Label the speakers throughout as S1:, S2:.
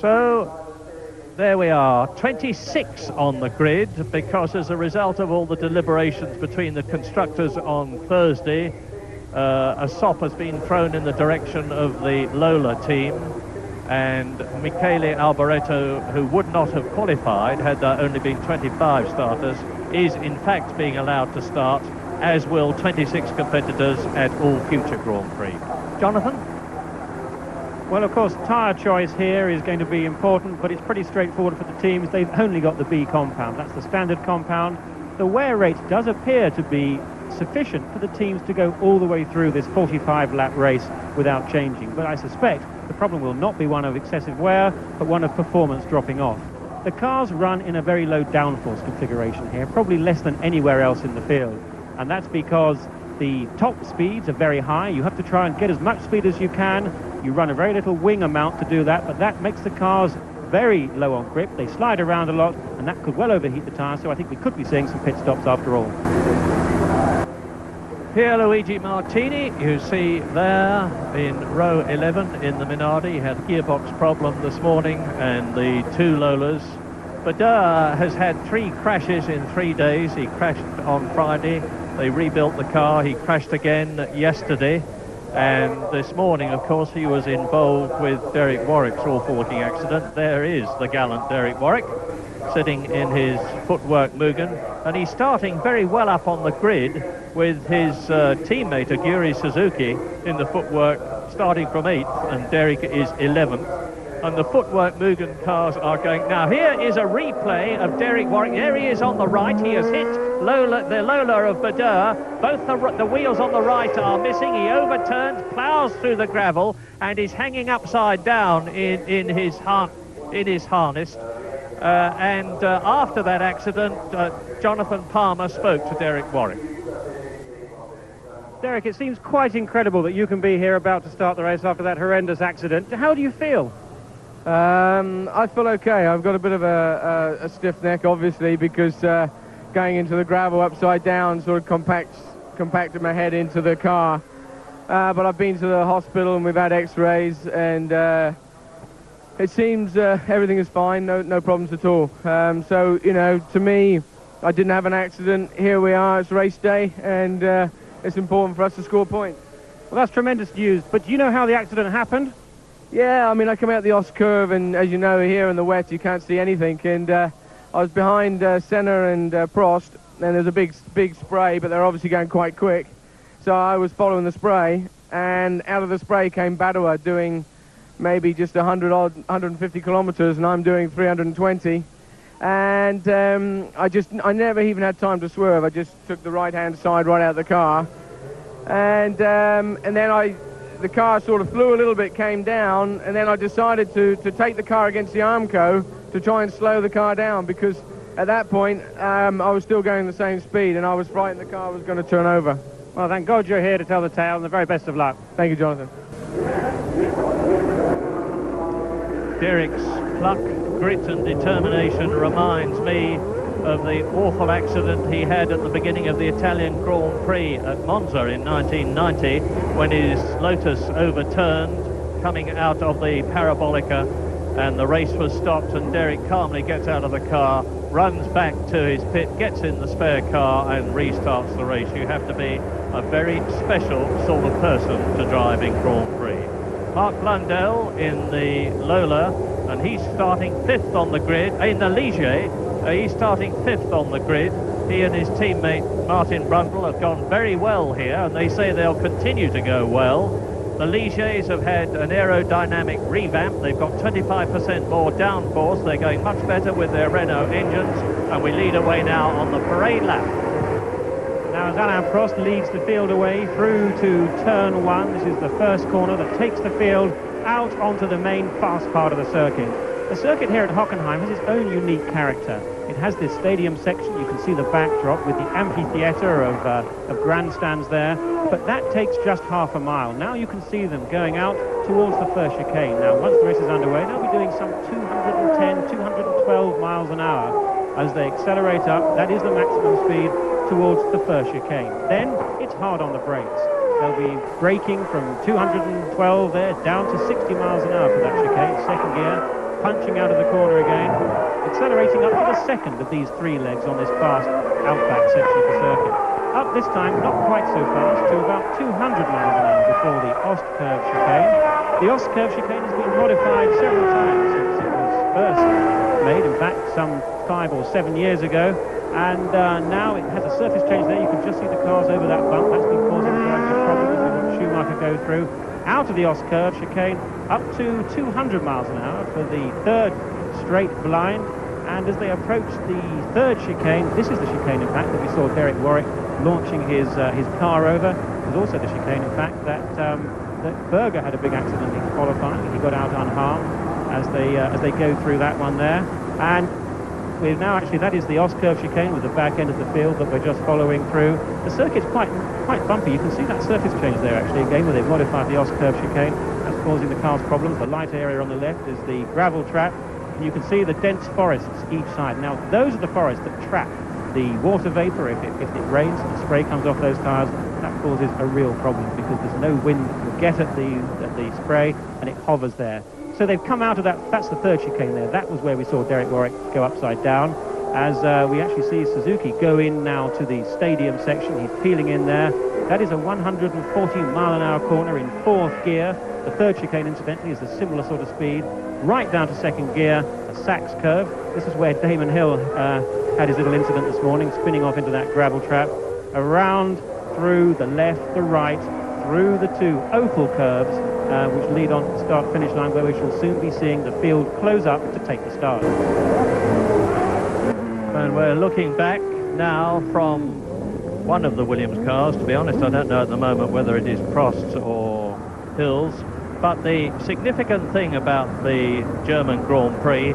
S1: So there we are, 26 on the grid, because as a result of all the deliberations between the constructors on Thursday, a sop has been thrown in the direction of the Lola team, and Michele Alboreto, who would not have qualified had there only been 25 starters, is in fact being allowed to start, as will 26 competitors at all future Grand Prix. Jonathan?
S2: Well, of course, tyre choice here is going to be important, but it's pretty straightforward for the teams. They've only got the B compound. That's the standard compound. The wear rate does appear to be sufficient for the teams to go all the way through this 45-lap race without changing. But I suspect the problem will not be one of excessive wear, but one of performance dropping off. The cars run in a very low downforce configuration here, probably less than anywhere else in the field. And that's because the top speeds are very high. You have to try and get as much speed as you can. You run a very little wing amount to do that, but that makes the cars very low on grip. They slide around a lot, and that could well overheat the tyres, so I think we could be seeing some pit stops after all.
S1: Pierluigi Martini, you see there in row 11 in the Minardi. He had a gearbox problem this morning, and the two Lolas. Badeur has had 3 crashes in 3 days. He crashed on Friday. They rebuilt the car. He crashed again yesterday. And this morning, of course, he was involved with Derek Warwick's awful-looking accident. There is the gallant Derek Warwick, sitting in his footwork Mugen. And he's starting very well up on the grid with his teammate, Aguri Suzuki, in the footwork, starting from 8th, and Derek is 11th. And the footwork Mugen cars are going. Now, here is a replay of Derek Warwick. There he is on the right. He has hit the Lola of Badeur. Both the wheels on the right are missing. He overturns, plows through the gravel, and is hanging upside down in his harness. After that accident, Jonathan Palmer spoke to Derek Warwick.
S2: Derek, it seems quite incredible that you can be here about to start the race after that horrendous accident. How do you feel?
S3: I feel okay. I've got a bit of a stiff neck, obviously, because going into the gravel upside down sort of compacted my head into the car. But I've been to the hospital and we've had x-rays, and it seems everything is fine, no problems at all. So, you know, to me, I didn't have an accident. Here we are, it's race day, and it's important for us to score points.
S2: Well, that's tremendous news, but do you know how the accident happened?
S3: Yeah, I mean, I come out the Os curve, and as you know, here in the wet, you can't see anything. And I was behind Senna and Prost, and there's a big spray, but they're obviously going quite quick. So I was following the spray, and out of the spray came Badua doing maybe just 150 kilometers, and I'm doing 320. And I never even had time to swerve. I just took the right-hand side right out of the car, and then the car sort of flew a little bit, came down, and then I decided to take the car against the Armco to try and slow the car down, because at that point I was still going the same speed, and I was frightened the car was going to turn over.
S2: Well, thank God you're here to tell the tale, and the very best of luck.
S3: Thank you, Jonathan.
S1: Derek's pluck, grit and determination reminds me of the awful accident he had at the beginning of the Italian Grand Prix at Monza in 1990, when his Lotus overturned coming out of the Parabolica, and the race was stopped, and Derek calmly gets out of the car, runs back to his pit, gets in the spare car and restarts the race. You have to be a very special sort of person to drive in Grand Prix. Mark Blundell in the Lola, and he's starting 5th on the grid. In the Ligier, he's starting 5th on the grid. He and his teammate Martin Brundle have gone very well here, and they say they'll continue to go well. The Ligers have had an aerodynamic revamp. They've got 25% more downforce. They're going much better with their Renault engines, and we lead away now on the parade lap.
S2: Now as Alain Prost leads the field away through to turn 1, this is the first corner that takes the field out onto the main fast part of the circuit. The circuit here at Hockenheim has its own unique character. It has this stadium section. You can see the backdrop with the amphitheatre of grandstands there, but that takes just half a mile. Now you can see them going out towards the first chicane. Now once the race is underway, they'll be doing some 210, 212 miles an hour as they accelerate up. That is the maximum speed towards the first chicane. Then it's hard on the brakes. They'll be braking from 212 there down to 60 miles an hour for that chicane, second gear. punching out of the corner again, accelerating up to the second of these three legs on this fast outback section of the circuit. Up this time, not quite so fast, to about 200 miles an hour before the Ost curve chicane. The Ost curve chicane has been modified several times since it was first made, in fact, some 5 or 7 years ago. And now it has a surface change there. You can just see the cars over that bump. That's been causing drivers problems as we watch Schumacher go through. Out of the Ost curve chicane, up to 200 miles an hour for the third straight blind. And as they approach the third chicane, this is the chicane, in fact, that we saw Derek Warwick launching his car over. There's also the chicane, in fact, that Berger had a big accident in qualifying. He got out unharmed as they go through that one there. And we're now actually, that is the Ost curve chicane with the back end of the field that we're just following through. The circuit's quite bumpy. You can see that surface change there actually again, where they've modified the Ost curve chicane. That's causing the cars problems. The light area on the left is the gravel trap. And you can see the dense forests each side. Now those are the forests that trap the water vapor. If it rains and the spray comes off those tires, that causes a real problem because there's no wind to get at the spray, and it hovers there. So they've come out of that. That's the third chicane there. That was where we saw Derek Warwick go upside down. As we actually see Suzuki go in now to the stadium section. He's peeling in there. That is a 140 mile an hour corner in fourth gear. The third chicane, incidentally, is a similar sort of speed. Right down to second gear, a Sachs curve. This is where Damon Hill had his little incident this morning, spinning off into that gravel trap. Around, through the left, the right, through the two oval curves, which lead on to the start-finish line, where we shall soon be seeing the field close up to take the start.
S1: And we're looking back now from one of the Williams cars. To be honest, I don't know at the moment whether it is Prost's or Hill's. But the significant thing about the German Grand Prix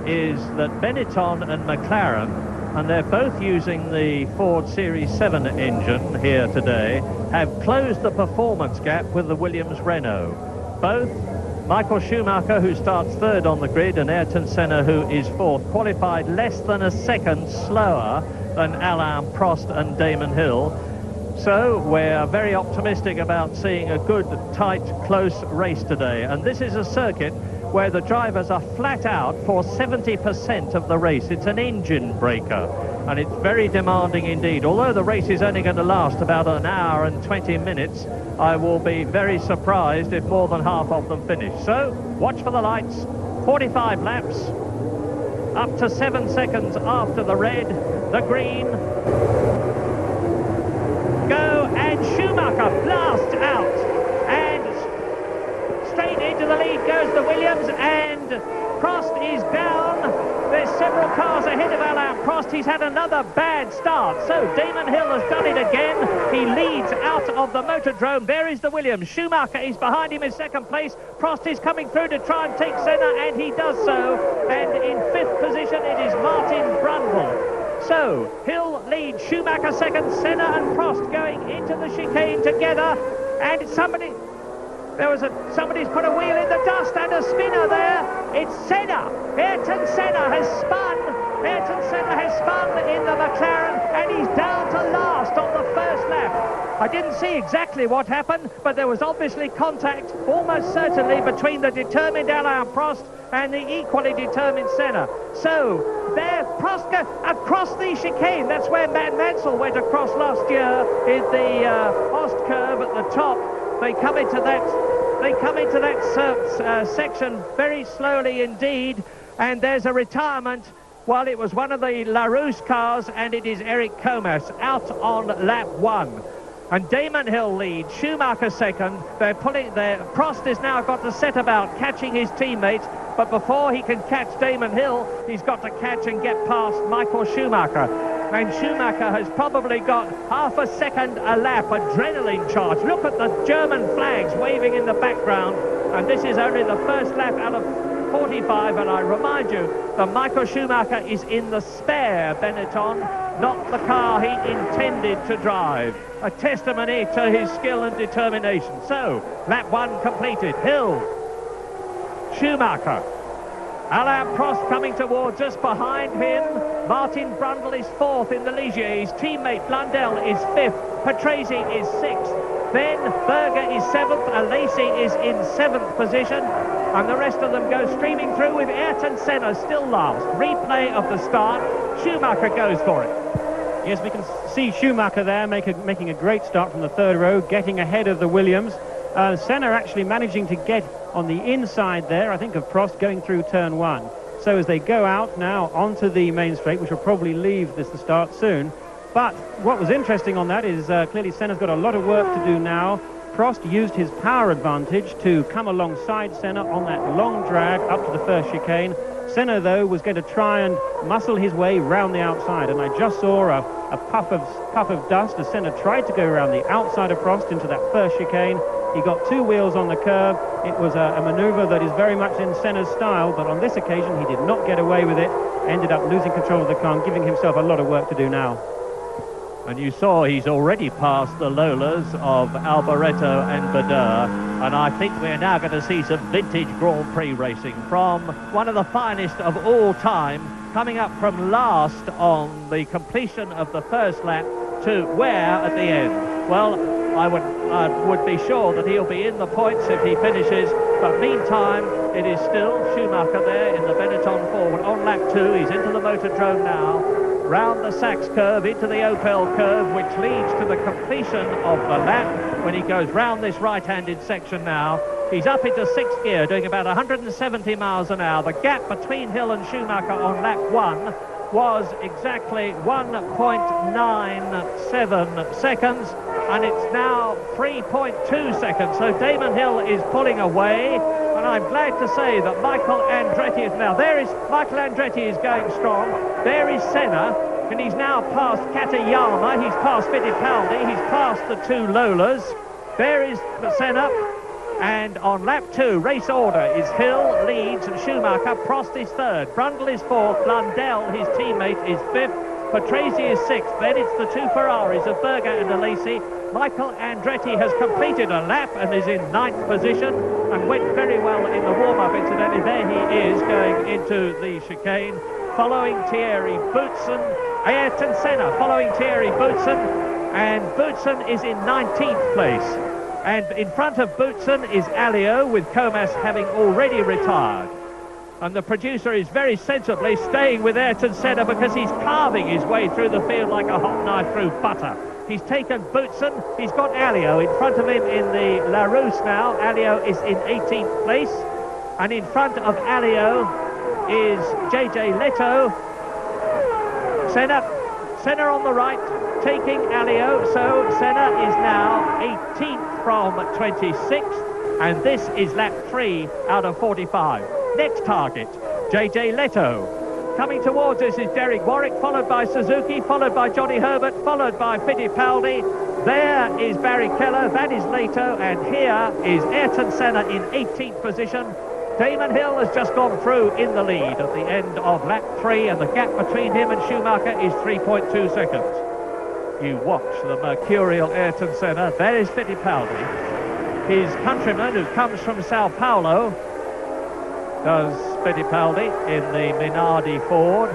S1: is that Benetton and McLaren, and they're both using the Ford Series 7 engine here today, have closed the performance gap with the Williams Renault. Both Michael Schumacher, who starts third on the grid, and Ayrton Senna, who is fourth, qualified less than a second slower than Alain Prost and Damon Hill. So we're very optimistic about seeing a good, tight, close race today. And this is a circuit where the drivers are flat out for 70% of the race. It's an engine breaker, and it's very demanding indeed. Although the race is only going to last about an hour and 20 minutes, I will be very surprised if more than half of them finish. So, watch for the lights. 45 laps, up to 7 seconds after the red, the green. Go, and Schumacher blasts out, and straight into the lead goes the Williams, and Prost is down. There's several cars ahead of Alain Prost. He's had another bad start. So Damon Hill has done it again. He leads out of the Motordrome. There is the Williams. Schumacher is behind him in second place. Prost is coming through to try and take Senna, and he does so. And in fifth position, it is Martin Brundle. So Hill leads, Schumacher second, Senna and Prost going into the chicane together. And somebody's put a wheel in the dust and a spinner there. It's Senna. Ayrton Senna has spun. Ayrton Senna has spun in the McLaren, and he's down to last on the first lap. I didn't see exactly what happened, but there was obviously contact, almost certainly, between the determined Alain Prost and the equally determined Senna. So there, Prost across the chicane. That's where Mansell went across last year in the Ost curve at the top. They come into that section very slowly indeed, and there's a retirement. Well, it was one of the LaRousse cars, and it is Eric Comas out on lap 1. And Damon Hill leads, Schumacher second. Prost has now got to set about catching his teammates, but before he can catch Damon Hill, he's got to catch and get past Michael Schumacher. And Schumacher has probably got half a second a lap, adrenaline charge. Look at the German flags waving in the background, and this is only the first lap out of 45, and I remind you that Michael Schumacher is in the spare Benetton, not the car he intended to drive. A testimony to his skill and determination. So, lap 1 completed. Hill, Schumacher, Alain Prost coming towards us. Behind him, Martin Brundle is fourth in the Ligier. His teammate Blundell is fifth. Patrese is sixth. Then Berger is seventh. Alesi is in seventh position. And the rest of them go streaming through with Ayrton Senna still last. Replay of the start. Schumacher goes for it.
S2: Yes, we can see Schumacher there making a great start from the third row, getting ahead of the Williams. Senna actually managing to get on the inside there, I think, of Prost going through turn one. So as they go out now onto the main straight, which will probably leave the start soon. But what was interesting on that is clearly Senna's got a lot of work to do now. Prost used his power advantage to come alongside Senna on that long drag up to the first chicane. Senna, though, was going to try and muscle his way round the outside, and I just saw a puff of dust as Senna tried to go around the outside of Prost into that first chicane. He got two wheels on the curb. It was a manoeuvre that is very much in Senna's style, but on this occasion he did not get away with it, ended up losing control of the car and giving himself a lot of work to do now.
S1: And you saw he's already passed the Lolas of Alboreto and Bader, and I think we're now going to see some vintage Grand Prix racing from one of the finest of all time, coming up from last on the completion of the first lap to where at the end? Well, I would be sure that he'll be in the points if he finishes, but meantime it is still Schumacher there in the Benetton forward on lap 2. He's into the Motordrome now, round the Sachs curve into the Opel curve, which leads to the completion of the lap when he goes round this right-handed section now. He's up into sixth gear, doing about 170 miles an hour. The gap between Hill and Schumacher on lap 1 was exactly 1.97 seconds, and it's now 3.2 seconds. So Damon Hill is pulling away, and I'm glad to say that Michael Andretti is now. Michael Andretti is going strong. There is Senna, and he's now past Katayama. He's past Fittipaldi. He's past the two Lolas. There is Senna. And on lap 2, race order is Hill leads, Schumacher, Prost is third, Brundle is fourth, Blundell, his teammate, is fifth, Patrese is sixth. Then it's the two Ferraris of Berger and Alesi. Michael Andretti has completed a lap and is in ninth position and went very well in the warm-up, incidentally. There he is going into the chicane, following Thierry Boutsen. Ayrton Senna following Thierry Boutsen, and Boutsen is in 19th place. And in front of Boutsen is Alio, with Comas having already retired. And the producer is very sensibly staying with Ayrton Senna because he's carving his way through the field like a hot knife through butter. He's taken Boutsen, he's got Alio in front of him in the Larousse now. Alio is in 18th place. And in front of Alio is JJ Leto. Senna on the right, taking Alio, so Senna is now 18th from 26th, and this is lap 3 out of 45. Next target, JJ Leto. Coming towards us is Derek Warwick, followed by Suzuki, followed by Johnny Herbert, followed by Fittipaldi. There is Barrichello, that is Leto, and here is Ayrton Senna in 18th position. Damon Hill has just gone through in the lead at the end of lap 3, and the gap between him and Schumacher is 3.2 seconds. You watch the mercurial Ayrton Senna. There is Fittipaldi, his countryman who comes from Sao Paulo, does Fittipaldi in the Minardi Ford.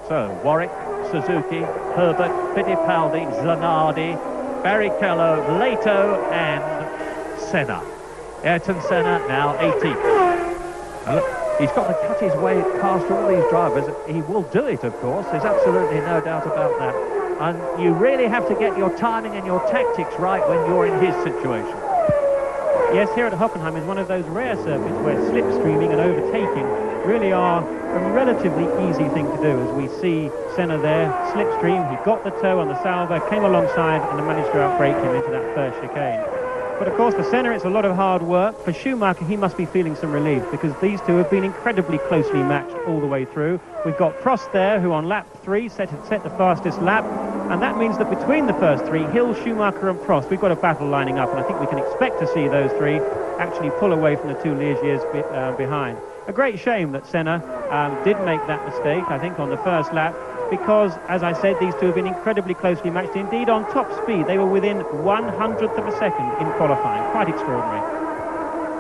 S1: So Warwick, Suzuki, Herbert, Fittipaldi, Zanardi, Barrichello, Leto and Senna. Ayrton Senna now 18th. And look, he's got to cut his way past all these drivers. He will do it, of course. There's absolutely no doubt about that. And you really have to get your timing and your tactics right when you're in his situation.
S2: Yes, here at Hockenheim is one of those rare circuits where slipstreaming and overtaking really are a relatively easy thing to do. As we see Senna there, slipstream, he got the toe on the salver, came alongside and managed to outbrake him into that first chicane. But of course for Senna it's a lot of hard work. For Schumacher he must be feeling some relief because these two have been incredibly closely matched all the way through. We've got Prost there who on lap 3 set the fastest lap, and that means that between the first three, Hill, Schumacher and Prost, we've got a battle lining up, and I think we can expect to see those three actually pull away from the two Ligiers behind. A great shame that Senna did make that mistake, I think, on the first lap, because, as I said, these two have been incredibly closely matched. Indeed, on top speed, they were within 100th of a second in qualifying. Quite extraordinary.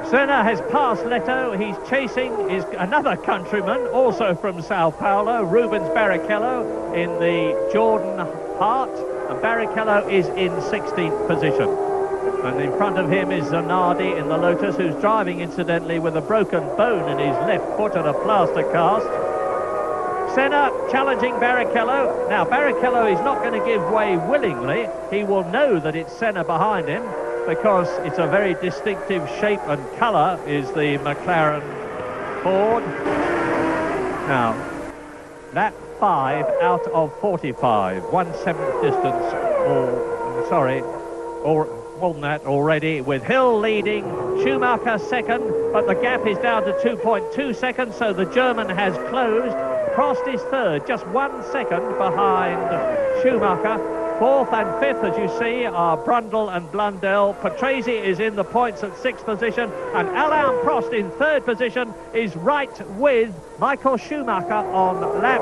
S1: Senna has passed Leto. He's chasing another countryman, also from Sao Paulo, Rubens Barrichello, in the Jordan Hart, and Barrichello is in 16th position. And in front of him is Zanardi in the Lotus, who's driving, incidentally, with a broken bone in his left foot and a plaster cast. Senna challenging Barrichello. Now, Barrichello is not going to give way willingly. He will know that it's Senna behind him, because it's a very distinctive shape and colour is the McLaren Ford. Now, lap 5 out of 45, 1/7 distance, or more than that already, with Hill leading, Schumacher second, but the gap is down to 2.2 seconds, so the German has closed. Prost is third, just 1 second behind Schumacher. Fourth and fifth, as you see, are Brundle and Blundell. Patrese is in the points at sixth position, and Alain Prost in third position is right with Michael Schumacher on lap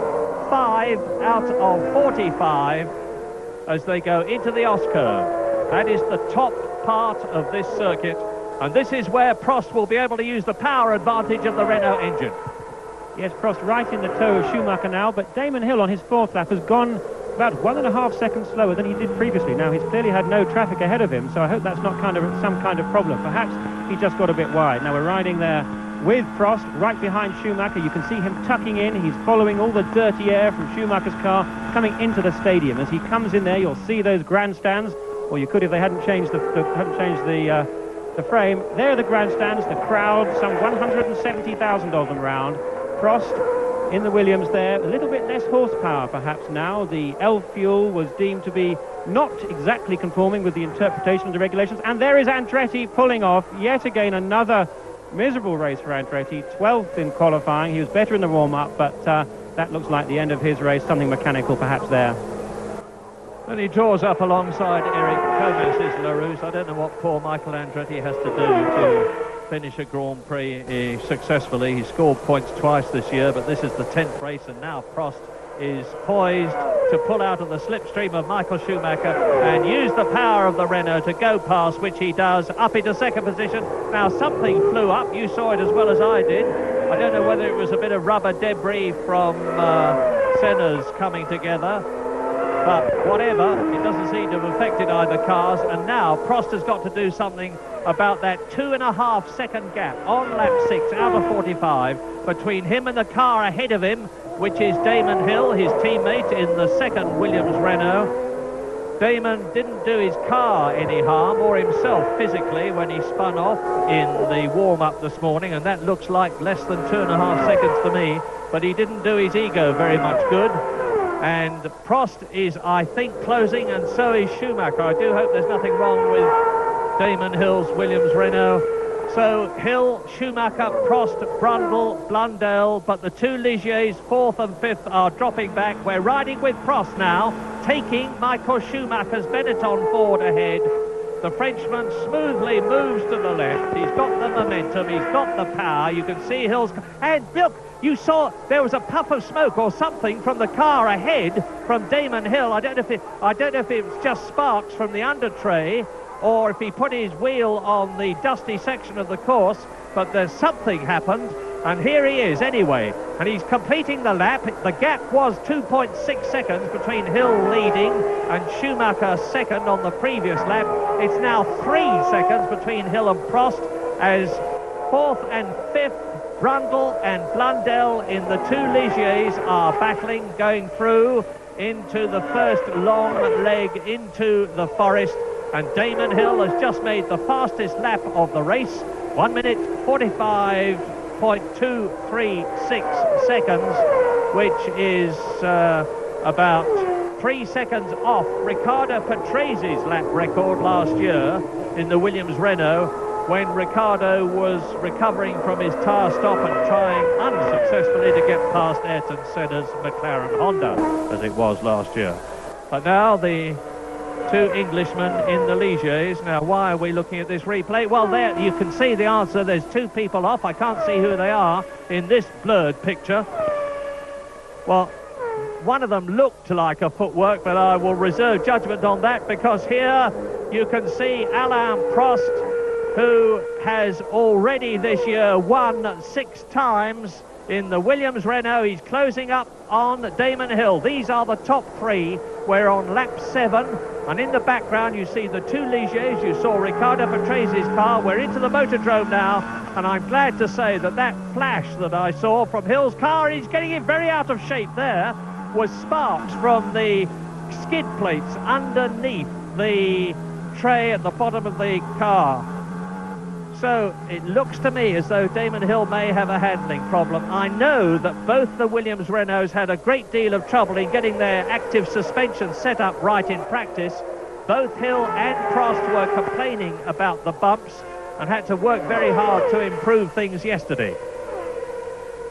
S1: 5 out of 45 as they go into the Oscar. That is the top part of this circuit, and this is where Prost will be able to use the power advantage of the Renault engine.
S2: Yes, Prost right in the toe of Schumacher now, but Damon Hill on his fourth lap has gone about 1.5 seconds slower than he did previously. Now, he's clearly had no traffic ahead of him, so I hope that's not some kind of problem. Perhaps he just got a bit wide. Now, we're riding there with Prost right behind Schumacher. You can see him tucking in. He's following all the dirty air from Schumacher's car coming into the stadium. As he comes in there, you'll see those grandstands, or you could if they hadn't changed the frame. There are the grandstands, the crowd, some 170,000 of them round. Prost in the Williams there, a little bit less horsepower perhaps now. The L fuel was deemed to be not exactly conforming with the interpretation of the regulations, and there is Andretti pulling off. Yet again another miserable race for Andretti, 12th in qualifying. He was better in the warm-up, but that looks like the end of his race, something mechanical perhaps there.
S1: And he draws up alongside Eric Gomez's LaRousse. I don't know what poor Michael Andretti has to do to finish a Grand Prix successfully. He scored points twice this year, but this is the 10th race, and now Prost is poised to pull out of the slipstream of Michael Schumacher and use the power of the Renault to go past, which he does, up into second position. Now, something flew up. You saw it as well as I did. I don't know whether it was a bit of rubber debris from Senna's coming together, but whatever, it doesn't seem to have affected either cars. And now Prost has got to do something about that 2.5 second gap on lap 6 out of 45 between him and the car ahead of him, which is Damon Hill, his teammate in the second Williams Renault. Damon didn't do his car any harm, or himself physically, when he spun off in the warm-up this morning, and that looks like less than 2.5 seconds to me, but he didn't do his ego very much good. And Prost is, I think, closing, and so is Schumacher. I do hope there's nothing wrong with Damon Hill's Williams Renault. So Hill, Schumacher, Prost, Brundle, Blundell, but the two Ligiers, fourth and fifth, are dropping back. We're riding with Prost now, taking Michael Schumacher's Benetton Ford ahead. The Frenchman smoothly moves to the left. He's got the momentum, he's got the power. You can see Hill's... And look, you saw there was a puff of smoke or something from the car ahead from Damon Hill. I don't know if it was just sparks from the under tray, or if he put his wheel on the dusty section of the course, but there's something happened, and here he is anyway, and he's completing the lap. The gap was 2.6 seconds between Hill leading and Schumacher second on the previous lap. It's now 3 seconds between Hill and Prost, as fourth and fifth, Brundle and Blundell in the two Ligiers are battling, going through into the first long leg into the forest. And Damon Hill has just made the fastest lap of the race, 1 minute 45.236 seconds, which is about 3 seconds off Riccardo Patrese's lap record last year in the Williams Renault, when Riccardo was recovering from his tyre stop and trying unsuccessfully to get past Ayrton Senna's McLaren Honda, as it was last year. But now the two Englishmen in the Ligiers. Now, why are we looking at this replay? Well, there you can see the answer. There's two people off. I can't see who they are in this blurred picture. Well, one of them looked like a footwork, but I will reserve judgment on that, because here you can see Alain Prost who has already this year won 6 times in the Williams Renault. He's closing up on Damon Hill. These are the top 3. We're on lap 7, and in the background you see the 2 Ligiers. You saw Riccardo Patrese's car. We're into the motordrome now, and I'm glad to say that that flash that I saw from Hill's car, he's getting it very out of shape there, was sparks from the skid plates underneath the tray at the bottom of the car. So it looks to me as though Damon Hill may have a handling problem. I know that both the Williams Renaults had a great deal of trouble in getting their active suspension set up right in practice. Both Hill and Prost were complaining about the bumps and had to work very hard to improve things yesterday.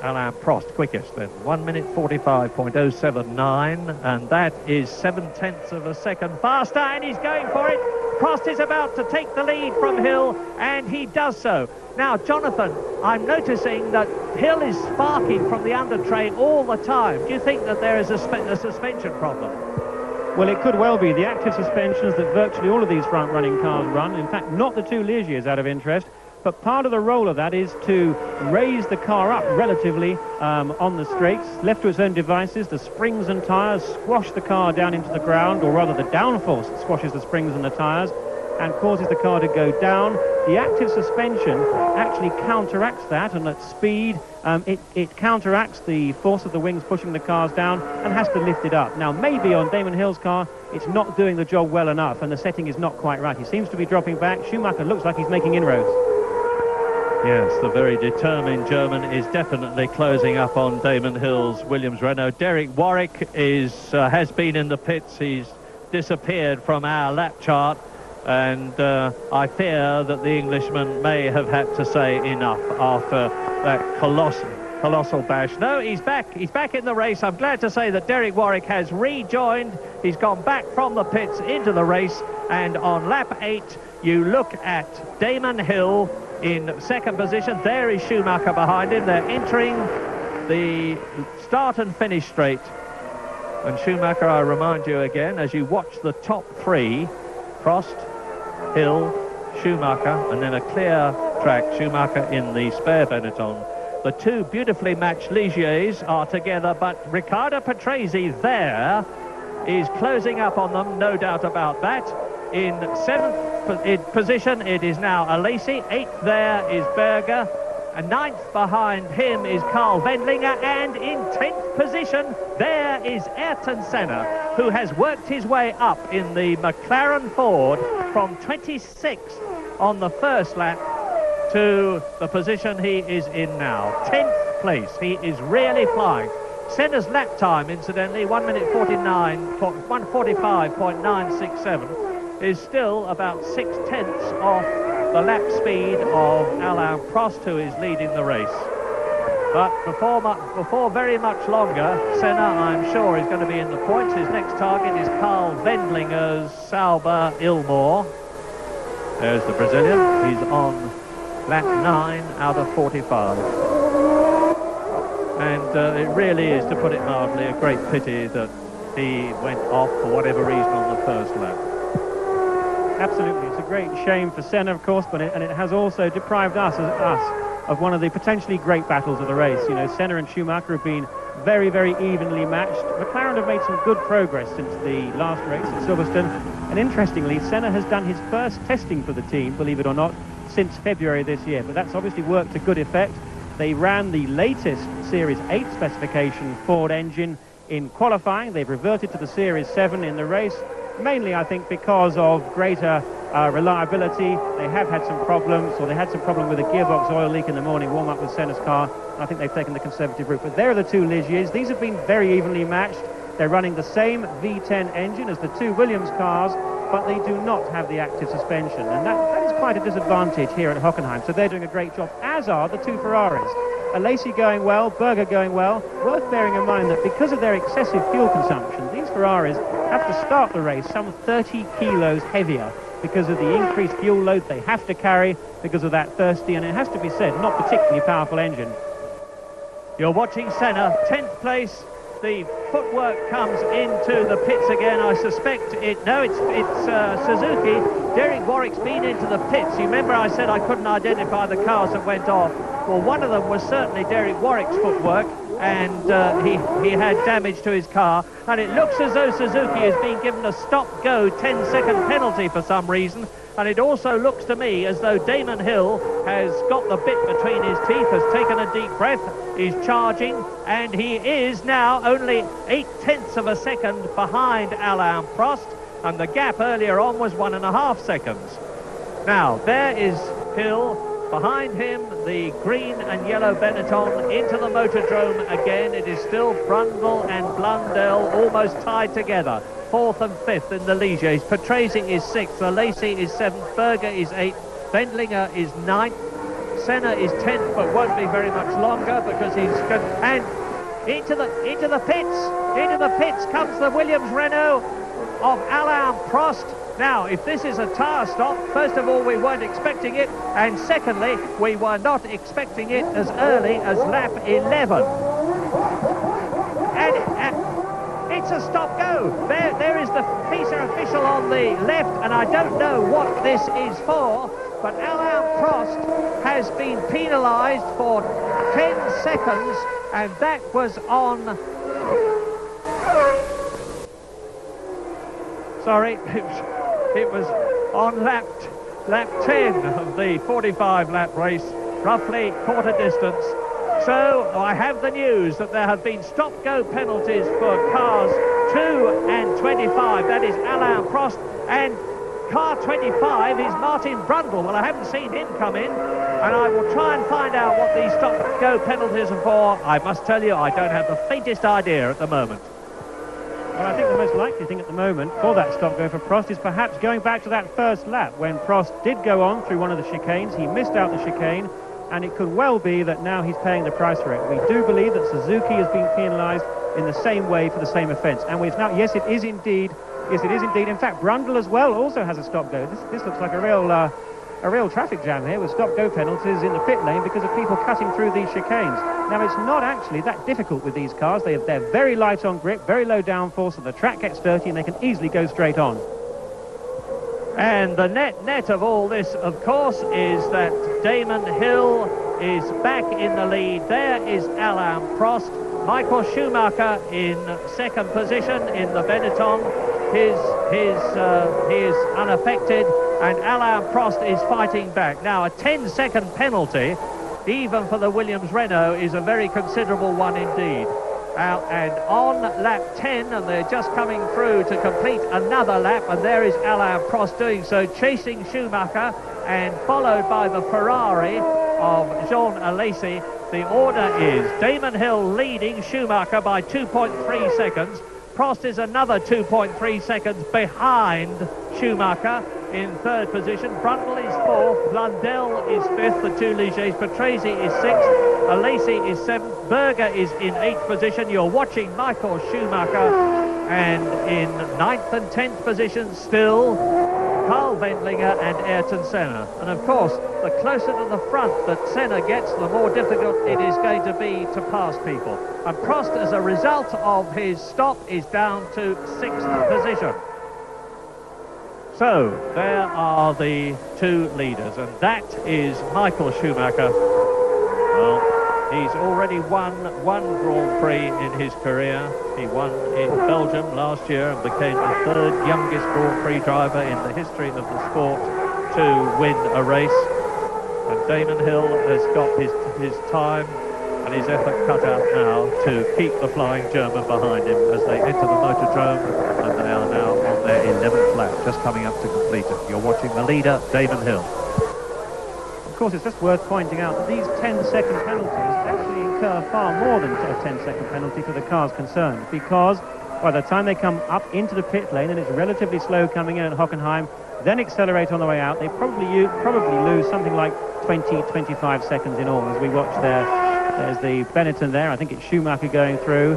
S1: Alain Prost quickest then, 1 minute 45.079, and that is 7/10 of a second faster, and he's going for it. Prost is about to take the lead from Hill, and he does so. Now, Jonathan, I'm noticing that Hill is sparking from the under tray all the time. Do you think that there is a suspension problem?
S2: Well, it could well be. The active suspensions that virtually all of these front-running cars run, in fact, not the 2 Ligiers out of interest, but part of the role of that is to raise the car up relatively on the straights. Left to its own devices, the springs and tyres squash the car down into the ground, or rather the downforce squashes the springs and the tyres and causes the car to go down. The active suspension actually counteracts that, and at speed it counteracts the force of the wings pushing the cars down and has to lift it up. Now, maybe on Damon Hill's car it's not doing the job well enough, and the setting is not quite right. He seems to be dropping back. Schumacher looks like he's making inroads.
S1: Yes, the very determined German is definitely closing up on Damon Hill's Williams Renault. Derek Warwick has been in the pits. He's disappeared from our lap chart, and I fear that the Englishman may have had to say enough after that colossal bash. No, he's back. He's back in the race. I'm glad to say that Derek Warwick has rejoined. He's gone back from the pits into the race, and on lap 8 you look at Damon Hill in second position. There is Schumacher behind him. They're entering the start and finish straight. And Schumacher, I remind you again, as you watch the top 3, Prost, Hill, Schumacher, and then a clear track, Schumacher in the spare Benetton. The 2 beautifully matched Ligiers are together, but Riccardo Patrese there is closing up on them, no doubt about that. In 7th position, it is now Alesi. 8th there is Berger. And 9th behind him is Carl Wendlinger. And in 10th position, there is Ayrton Senna, who has worked his way up in the McLaren Ford from 26th on the first lap to the position he is in now. 10th place. He is really flying. Senna's lap time, incidentally, 1 minute 1:45.967. is still about 6/10 off the lap speed of Alain Prost, who is leading the race. But before very much longer, Senna, I'm sure, is going to be in the points. His next target is Carl Wendlinger's Sauber Ilmor. There's the Brazilian. He's on lap 9 out of 45. And it really is, to put it mildly, a great pity that he went off for whatever reason on the first lap.
S2: Absolutely, it's a great shame for Senna, of course, but it has also deprived us of one of the potentially great battles of the race. You know, Senna and Schumacher have been very, very evenly matched. McLaren have made some good progress since the last race at Silverstone, and interestingly, Senna has done his first testing for the team, believe it or not, since February this year, but that's obviously worked to good effect. They ran the latest Series 8 specification Ford engine in qualifying. They've reverted to the Series 7 in the race, mainly, I think, because of greater reliability. They have had some problems, or they had some problem with a gearbox oil leak in the morning warm-up with Senna's car, and I think they've taken the conservative route. But there are the 2 Ligiers. These have been very evenly matched. They're running the same V10 engine as the 2 Williams cars, but they do not have the active suspension, and that is quite a disadvantage here at Hockenheim. So they're doing a great job, as are the 2 Ferraris. Alesi going well, Berger going well. Worth bearing in mind that because of their excessive fuel consumption, these Ferraris have to start the race some 30 kilos heavier because of the increased fuel load they have to carry because of that thirsty, and it has to be said, not particularly powerful engine.
S1: You're watching Senna, 10th place, the footwork comes into the pits again. I suspect it's Suzuki. Derek Warwick's been into the pits. You remember I said I couldn't identify the cars that went off. Well, one of them was certainly Derek Warwick's footwork, and he had damage to his car. And it looks as though Suzuki has been given a stop-go 10-second penalty for some reason. And it also looks to me as though Damon Hill has got the bit between his teeth, has taken a deep breath, is charging, and he is now only 0.8 of a second behind Alain Prost, and the gap earlier on was 1.5 seconds. Now, there is Hill. Behind him, the green and yellow Benetton into the Motordrome again. It is still Brundle and Blundell almost tied together. 4th and 5th in the Ligiers. Patrese is 6th, Alesi is 7th, Berger is 8th, Wendlinger is 9th, Senna is 10th, but won't be very much longer because he's good. And into the pits comes the Williams Renault of Alain Prost. Now, if this is a tyre stop, first of all, we weren't expecting it, and secondly, we were not expecting it as early as lap 11. And it's a stop-go. There is the FISA official on the left, and I don't know what this is for, but Alain Prost has been penalised for 10 seconds, and that was on... Sorry, it was on lap 10 of the 45-lap race, roughly quarter distance. So I have the news that there have been stop-go penalties for cars 2 and 25. That is Alain Prost, and car 25 is Martin Brundle. Well, I haven't seen him come in, and I will try and find out what these stop-go penalties are for. I must tell you, I don't have the faintest idea at the moment.
S2: Well, I think the most likely thing at the moment for that stop-go for Prost is perhaps going back to that first lap when Prost did go on through one of the chicanes. He missed out the chicane, and it could well be that now he's paying the price for it. We do believe that Suzuki has been penalised in the same way for the same offence. And we've now, yes, it is indeed. In fact, Brundle as well also has a stop-go. This looks like a real traffic jam here with stop-go penalties in the pit lane because of people cutting through these chicanes. Now, it's not actually that difficult with these cars. They're very light on grip, very low downforce, so the track gets dirty and they can easily go straight on.
S1: And the net of all this, of course, is that Damon Hill is back in the lead. There is Alain Prost. Michael Schumacher in second position in the Benetton. He is unaffected, and Alain Prost is fighting back. Now, a 10-second penalty, even for the Williams Renault, is a very considerable one indeed. And on lap 10, and they're just coming through to complete another lap, and there is Alain Prost doing so, chasing Schumacher, and followed by the Ferrari of Jean Alesi. The order is Damon Hill leading Schumacher by 2.3 seconds. Prost is another 2.3 seconds behind Schumacher in third position. Brundle is fourth, Blundell is fifth, the two Ligiers. Patrese is sixth, Alesi is seventh, Berger is in eighth position. You're watching Michael Schumacher, and in ninth and 10th positions still Carl Wendlinger and Ayrton Senna. And of course, the closer to the front that Senna gets, the more difficult it is going to be to pass people. And Prost, as a result of his stop, is down to 6th position. So, there are the two leaders, and that is Michael Schumacher. Well, he's already won one Grand Prix in his career. He won in Belgium last year and became the third youngest Grand Prix driver in the history of the sport to win a race. And Damon Hill has got his time and his effort cut out now to keep the Flying German behind him as they enter the Motordrome, and they are now on their 11th lap, just coming up to complete it. You're watching the leader, Damon Hill.
S2: Of course, it's just worth pointing out that these 10-second penalties actually incur far more than a 10-second penalty for the cars concerned, because by the time they come up into the pit lane, and it's relatively slow coming in at Hockenheim, then accelerate on the way out, they probably lose something like 20-25 seconds in all. As we watch there, there's the Benetton there. I think it's Schumacher going through.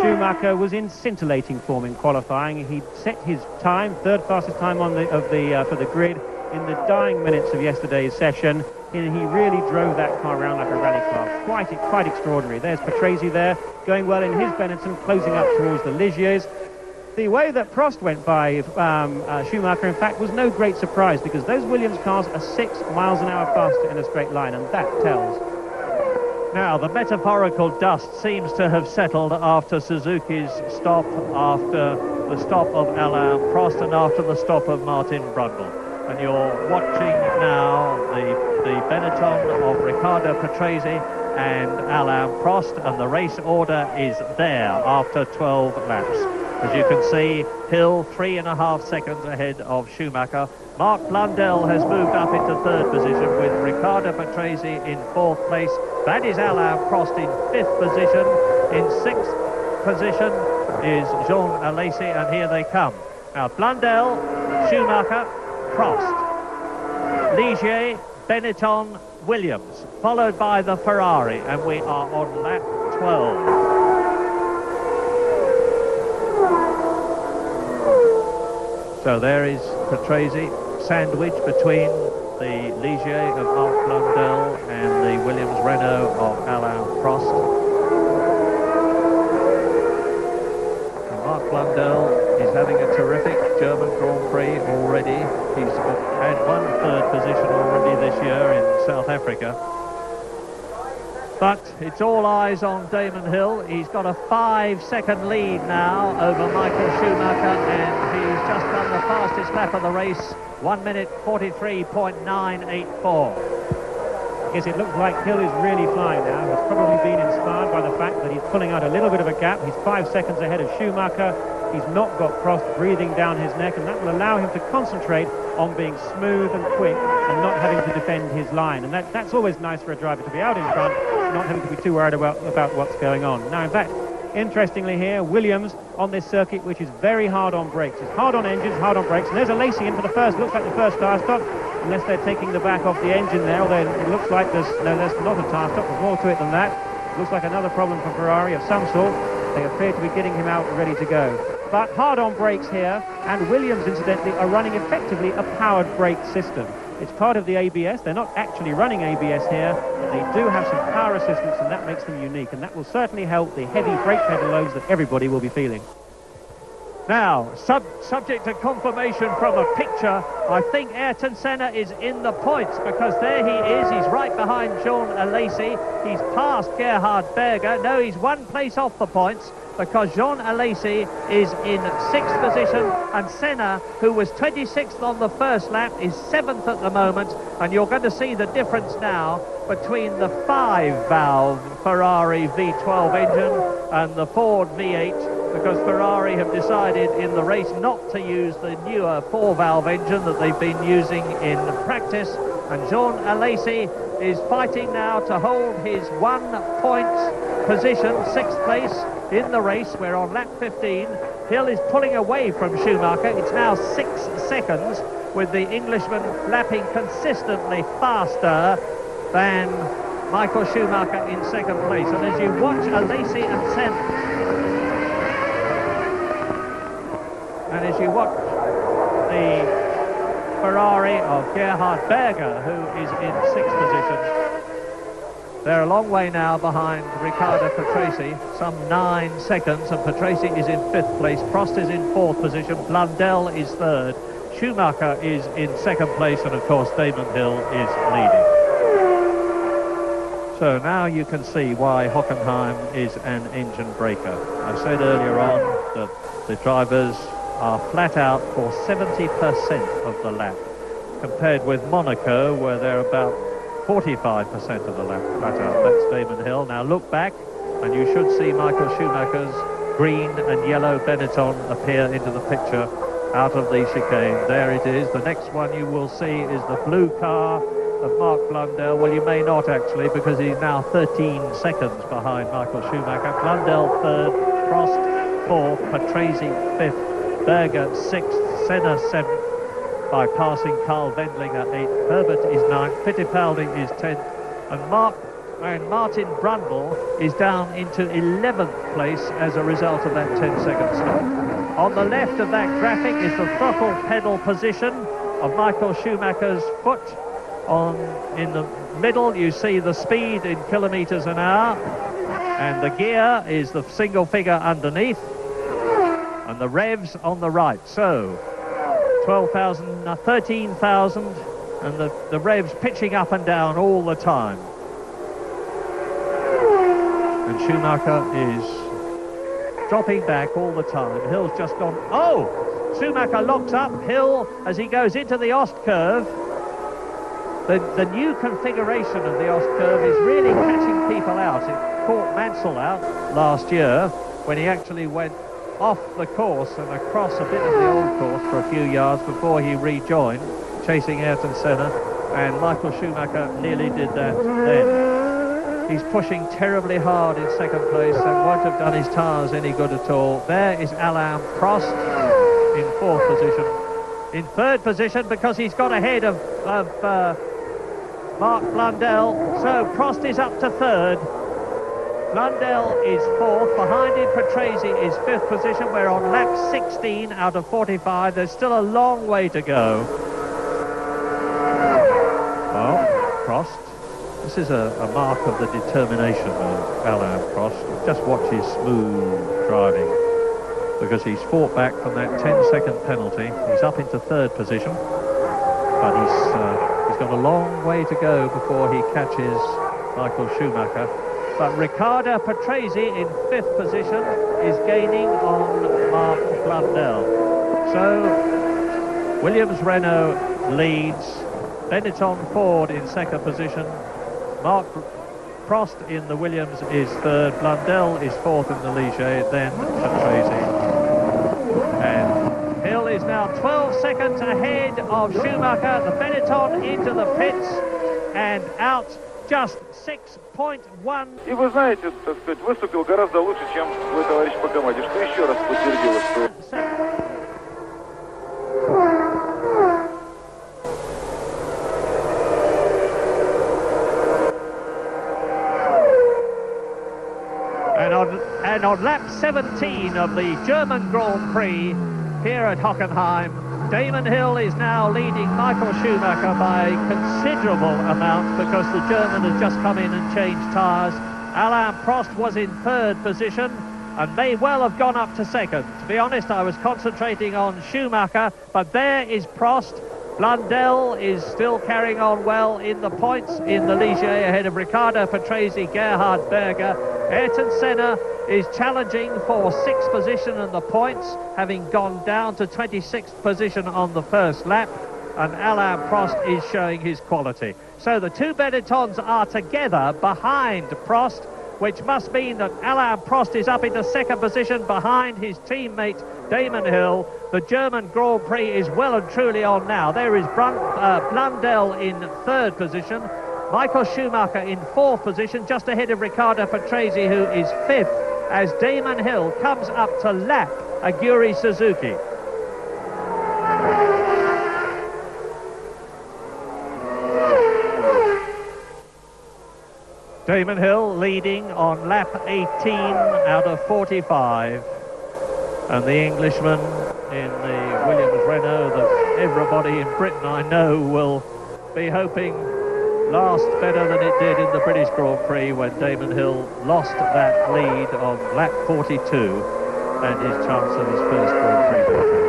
S2: Schumacher was in scintillating form in qualifying. He set his time, third fastest time on for the grid in the dying minutes of yesterday's session. And he really drove that car around like a rally car. quite extraordinary. There's Patrese there, going well in his Benetton, closing up towards the Ligiers. The way that Prost went by Schumacher, in fact, was no great surprise, because those Williams cars are 6 miles an hour faster in a straight line, and that tells.
S1: Now, the metaphorical dust seems to have settled after Suzuki's stop, after the stop of Alain Prost, and after the stop of Martin Brundle. And you're watching now the Benetton of Riccardo Patrese and Alain Prost, and the race order is there after 12 laps. As you can see, Hill 3.5 seconds ahead of Schumacher. Mark Blundell has moved up into 3rd position with Riccardo Patrese in 4th place. That is Alain Prost in 5th position. In 6th position is Jean Alesi, and here they come. Now, Blundell, Schumacher, Prost, Ligier, Benetton, Williams, followed by the Ferrari, and we are on lap 12. So there is Patrese, sandwiched between the Ligier of Mark Blundell and the Williams Renault of Alain Prost. And Mark Blundell is having a terrific German Grand Prix already. He's had 1/3 position already this year in South Africa. But it's all eyes on Damon Hill. He's got a 5-second lead now over Michael Schumacher, and he's just done the fastest lap of the race, 1 minute 43.984.
S2: Yes, it looks like Hill is really flying now. He's probably been inspired by the fact that he's pulling out a little bit of a gap. He's 5 seconds ahead of Schumacher. He's not got Prost breathing down his neck, and that will allow him to concentrate on being smooth and quick and not having to defend his line. And that's always nice for a driver, to be out in front, not having to be too worried about what's going on. Now, in fact, interestingly here, Williams on this circuit, which is very hard on brakes. It's hard on engines, hard on brakes, and there's a Lacey in for the first, looks like the first tyre stop, unless they're taking the back off the engine there, although it looks like there's not a tyre stop, there's more to it than that. Looks like another problem for Ferrari of some sort. They appear to be getting him out and ready to go. But hard on brakes here, and Williams, incidentally, are running effectively a powered brake system. It's part of the ABS. They're not actually running ABS here, but they do have some power assistance, and that makes them unique, and that will certainly help the heavy brake pedal loads that everybody will be feeling.
S1: Now, subject to confirmation from a picture, I think Ayrton Senna is in the points, because there he is. He's right behind Jean Alesi. He's past Gerhard Berger. No, he's 1 place off the points, because Jean Alesi is in 6th position, and Senna, who was 26th on the first lap, is 7th at the moment, and you're going to see the difference now between the 5-valve Ferrari V12 engine and the Ford V8, because Ferrari have decided in the race not to use the newer 4-valve engine that they've been using in practice, and Jean Alesi is fighting now to hold his 1-point position, 6th place in the race. We're on lap 15. Hill is pulling away from Schumacher. It's now 6 seconds, with the Englishman lapping consistently faster than Michael Schumacher in 2nd place. And as you watch Alesi and Senna, and as you watch the Ferrari of Gerhard Berger, who is in 6th position, they're a long way now behind Riccardo Patrese, some 9 seconds, and Patrese is in 5th place. Prost is in 4th position. Blundell is 3rd. Schumacher is in 2nd place, and of course Damon Hill is leading. So now you can see why Hockenheim is an engine breaker. I said earlier on that the drivers are flat out for 70% of the lap, compared with Monaco, where they're about 45% of the lap flat out. That's Damon Hill. Now look back, and you should see Michael Schumacher's green and yellow Benetton appear into the picture out of the chicane. There it is. The next one you will see is the blue car of Mark Blundell. Well, you may not actually, because he's now 13 seconds behind Michael Schumacher. Blundell 3rd, Prost 4th, Patrese 5th, Berger 6th, Senna 7th, by passing Carl Wendling at 8th. Herbert is 9th, Fittipaldi is 10th, and Martin Brundle is down into 11th place as a result of that 10-second stop. On the left of that graphic is the throttle pedal position of Michael Schumacher's foot, In the middle, you see the speed in kilometers an hour, and the gear is the single figure underneath, and the revs on the right. So 12,000, 13,000, and the revs pitching up and down all the time. And Schumacher is dropping back all the time. Hill's just gone. Oh! Schumacher locks up. Hill, as he goes into the Ost curve. The new configuration of the Ost curve is really catching people out. It caught Mansell out last year when he actually went off the course and across a bit of the old course for a few yards before he rejoined, chasing Ayrton Senna, and Michael Schumacher nearly did that then. He's pushing terribly hard in second place and won't have done his tyres any good at all. There is Alain Prost in fourth position. In third position, because he's got ahead of Mark Blundell, so Prost is up to third. Blundell is fourth. Behind him, Patrese is fifth position. We're on lap 16 out of 45. There's still a long way to go. Well, Prost. This is a mark of the determination of Alain Prost. Just watch his smooth driving, because he's fought back from that 10-second penalty. He's up into third position, but he's got a long way to go before he catches Michael Schumacher. But Riccardo Patrese in fifth position is gaining on Mark Blundell. So Williams-Renault leads. Benetton Ford in second position. Mark Prost in the Williams is third. Blundell is fourth in the Ligier, then Patrese. And Hill is now 12 seconds ahead of Schumacher. The Benetton into the pits and out just 6.1.
S4: И вы знаете, так сказать, выступил гораздо лучше, чем свой товарищ по команде, что еще раз подтвердилось, что...
S1: And on lap 17 of the German Grand Prix here at Hockenheim, Damon Hill is now leading Michael Schumacher by a considerable amount, because the German has just come in and changed tyres. Alain Prost was in third position and may well have gone up to second. To be honest, I was concentrating on Schumacher, but there is Prost. Blundell is still carrying on well in the points in the Ligier, ahead of Riccardo Patrese, Gerhard Berger. Ayrton Senna is challenging for sixth position in the points, having gone down to 26th position on the first lap, and Alain Prost is showing his quality. So the two Benettons are together behind Prost, which must mean that Alain Prost is up into second position behind his teammate Damon Hill. The German Grand Prix is well and truly on now. There is Blundell in third position, Michael Schumacher in fourth position, just ahead of Riccardo Patrese, who is fifth, as Damon Hill comes up to lap Aguri Suzuki. Damon Hill leading on lap 18 out of 45. And the Englishman in the Williams-Renault that everybody in Britain I know will be hoping last better than it did in the British Grand Prix, when Damon Hill lost that lead on lap 42 and his chance of his first Grand Prix victory.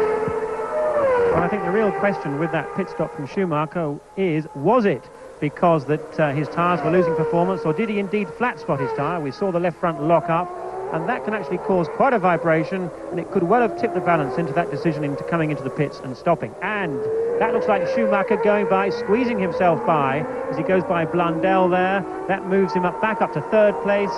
S2: Well, I think the real question with that pit stop from Schumacher is, was it because that his tyres were losing performance, or did he indeed flat spot his tyre? We saw the left front lock up, and that can actually cause quite a vibration, and it could well have tipped the balance into that decision into coming into the pits and stopping. And that looks like Schumacher going by, squeezing himself by as he goes by Blundell there. That moves him back up to third place,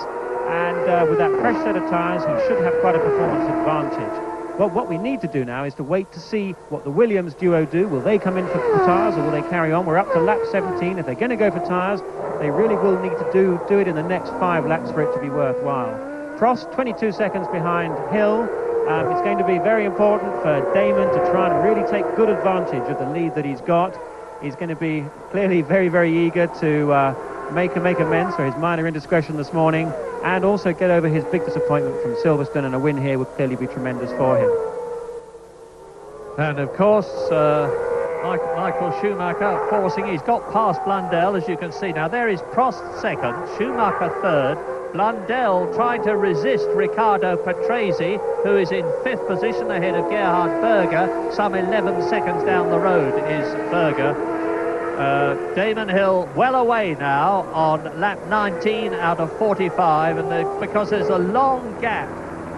S2: and with that fresh set of tyres, he should have quite a performance advantage. Well, what we need to do now is to wait to see what the Williams duo do. Will they come in for tyres, or will they carry on? We're up to lap 17. If they're going to go for tyres, they really will need to do it in the next 5 laps for it to be worthwhile. Prost 22 seconds behind Hill. It's going to be very important for Damon to try and really take good advantage of the lead that he's got. He's going to be clearly very, very eager to make amends for his minor indiscretion this morning, and also get over his big disappointment from Silverstone, and a win here would clearly be tremendous for him.
S1: And of course, Michael Schumacher forcing. He's got past Blundell, as you can see now. There is Prost second, Schumacher third. Blundell trying to resist Riccardo Patrese, who is in fifth position ahead of Gerhard Berger. Some 11 seconds down the road is Berger. Damon Hill well away now on lap 19 out of 45, and because there's a long gap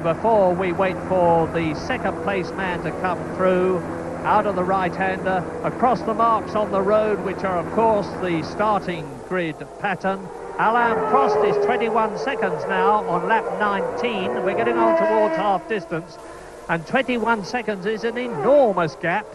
S1: before we wait for the second place man to come through out of the right-hander across the marks on the road, which are of course the starting grid pattern. Alain Prost is 21 seconds now on lap 19. We're getting on towards half distance, and 21 seconds is an enormous gap.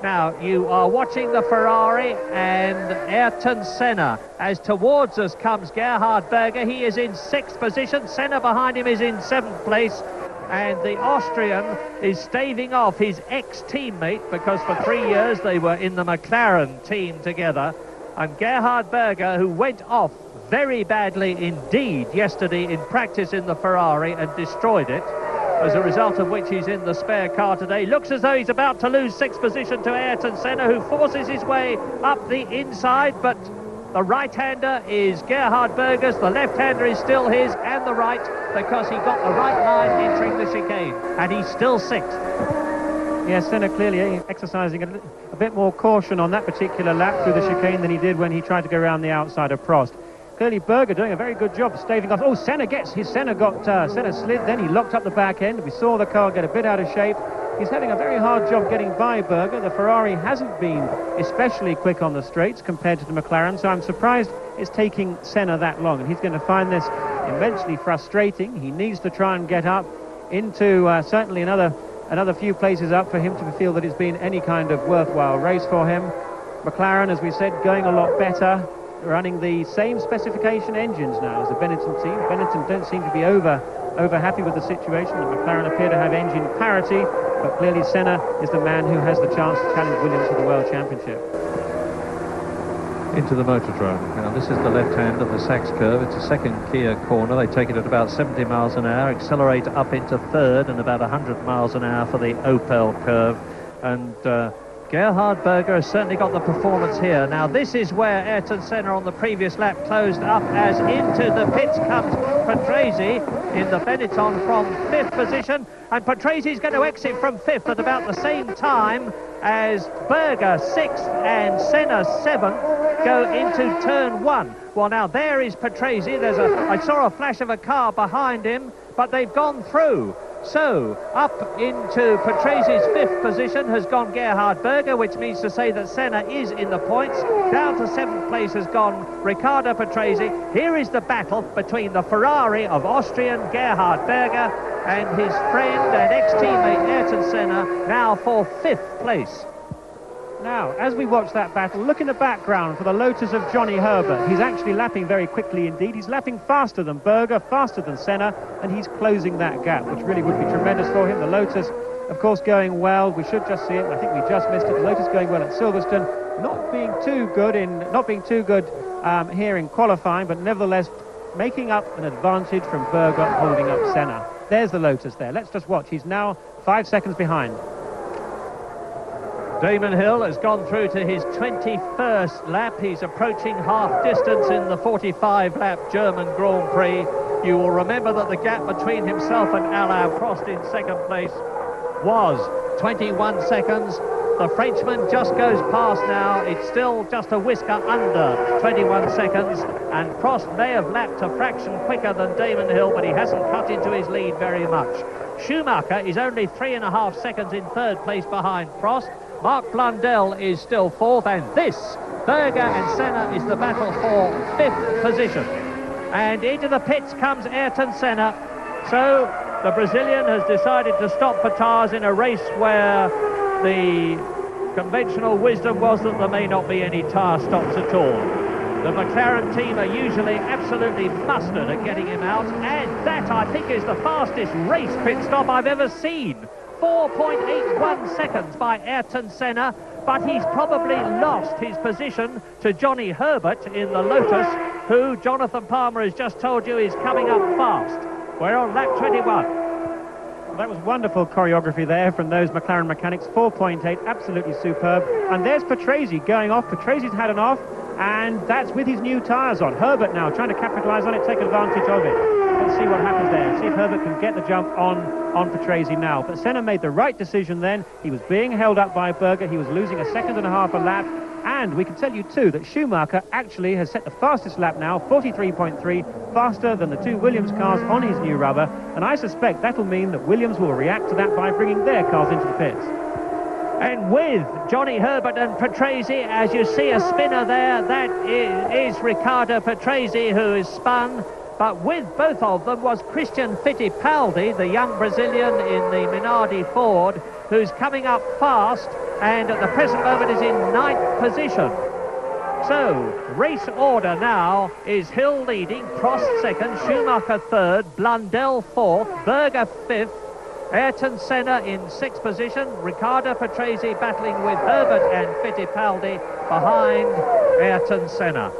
S1: Now, you are watching the Ferrari and Ayrton Senna. As towards us comes Gerhard Berger. He is in sixth position. Senna behind him is in seventh place. And the Austrian is staving off his ex-teammate, because for 3 years they were in the McLaren team together. And Gerhard Berger, who went off very badly indeed yesterday in practice in the Ferrari and destroyed it, as a result of which he's in the spare car today. Looks as though he's about to lose sixth position to Ayrton Senna, who forces his way up the inside, but the right-hander is Gerhard Berger's, the left-hander is still his, and the right, because he got the right line entering the chicane, and he's still sixth.
S2: Yes, Senna clearly exercising a bit more caution on that particular lap through the chicane than he did when he tried to go around the outside of Prost. Clearly Berger doing a very good job staving off. Oh, Senna slid, then he locked up the back end. We saw the car get a bit out of shape. He's having a very hard job getting by Berger. The Ferrari hasn't been especially quick on the straights compared to the McLaren, so I'm surprised it's taking Senna that long, and he's going to find this immensely frustrating. He needs to try and get up into certainly another few places up for him to feel that it's been any kind of worthwhile race for him. McLaren, as we said, going a lot better, running the same specification engines now as the Benetton team. Benetton don't seem to be over happy with the situation. The McLaren appear to have engine parity, but clearly Senna is the man who has the chance to challenge Williams for the World Championship.
S1: Into the motordrome. Now this is the left hand of the Sachs curve. It's a second Kia corner. They take it at about 70 miles an hour, accelerate up into third, and about 100 miles an hour for the Opel curve. And Gerhard Berger has certainly got the performance here. Now this is where Ayrton Senna on the previous lap closed up, as into the pits comes Patrese in the Benetton from fifth position, and Patrese going to exit from fifth at about the same time as Berger sixth and Senna seventh go into turn one. Well, now there is Patrese. I saw a flash of a car behind him, but they've gone through. So, up into Patrase's fifth position has gone Gerhard Berger, which means to say that Senna is in the points. Down to seventh place has gone Riccardo Patrese. Here is the battle between the Ferrari of Austrian Gerhard Berger and his friend and ex-teammate Ayrton Senna, now for fifth place.
S2: Now, as we watch that battle, look in the background for the Lotus of Johnny Herbert. He's actually lapping very quickly indeed. He's lapping faster than Berger, faster than Senna, and he's closing that gap, which really would be tremendous for him. The Lotus, of course, going well. We should just see it. I think we just missed it. The Lotus going well at Silverstone, not being too good here in qualifying, but nevertheless making up an advantage from Berger holding up Senna. There's the Lotus there. Let's just watch. He's now 5 seconds behind.
S1: Damon Hill has gone through to his 21st lap. He's approaching half distance in the 45-lap German Grand Prix. You will remember that the gap between himself and Alain Prost in second place was 21 seconds. The Frenchman just goes past now. It's still just a whisker under 21 seconds, and Prost may have lapped a fraction quicker than Damon Hill, but he hasn't cut into his lead very much. Schumacher is only 3.5 seconds in third place behind Prost. Mark Blundell is still fourth, and this, Berger and Senna, is the battle for fifth position. And into the pits comes Ayrton Senna. So the Brazilian has decided to stop for tyres in a race where the conventional wisdom was that there may not be any tyre stops at all. The McLaren team are usually absolutely mustard at getting him out, and that, I think, is the fastest race pit stop I've ever seen. 4.81 seconds by Ayrton Senna, but he's probably lost his position to Johnny Herbert in the Lotus, who Jonathan Palmer has just told you is coming up fast. We're on lap 21.
S2: That was wonderful choreography there from those McLaren mechanics. 4.8, absolutely superb. And there's Patrese going off. Patrese's had an off, and that's with his new tyres on. Herbert now trying to capitalise on it, take advantage of it. Let's see what happens there. See if Herbert can get the jump on Patrese now. But Senna made the right decision then. He was being held up by Berger. He was losing a second and a half a lap. And we can tell you, too, that Schumacher actually has set the fastest lap now, 43.3, faster than the two Williams cars on his new rubber. And I suspect that'll mean that Williams will react to that by bringing their cars into the pits.
S1: And with Johnny Herbert and Patrese, as you see a spinner there, that is Riccardo Patrese, who is spun. But with both of them was Christian Fittipaldi, the young Brazilian in the Minardi Ford, who's coming up fast and at the present moment is in 9th position. So, race order now is Hill leading, Prost second, Schumacher third, Blundell fourth, Berger fifth, Ayrton Senna in 6th position, Riccardo Patrese battling with Herbert and Fittipaldi behind Ayrton Senna.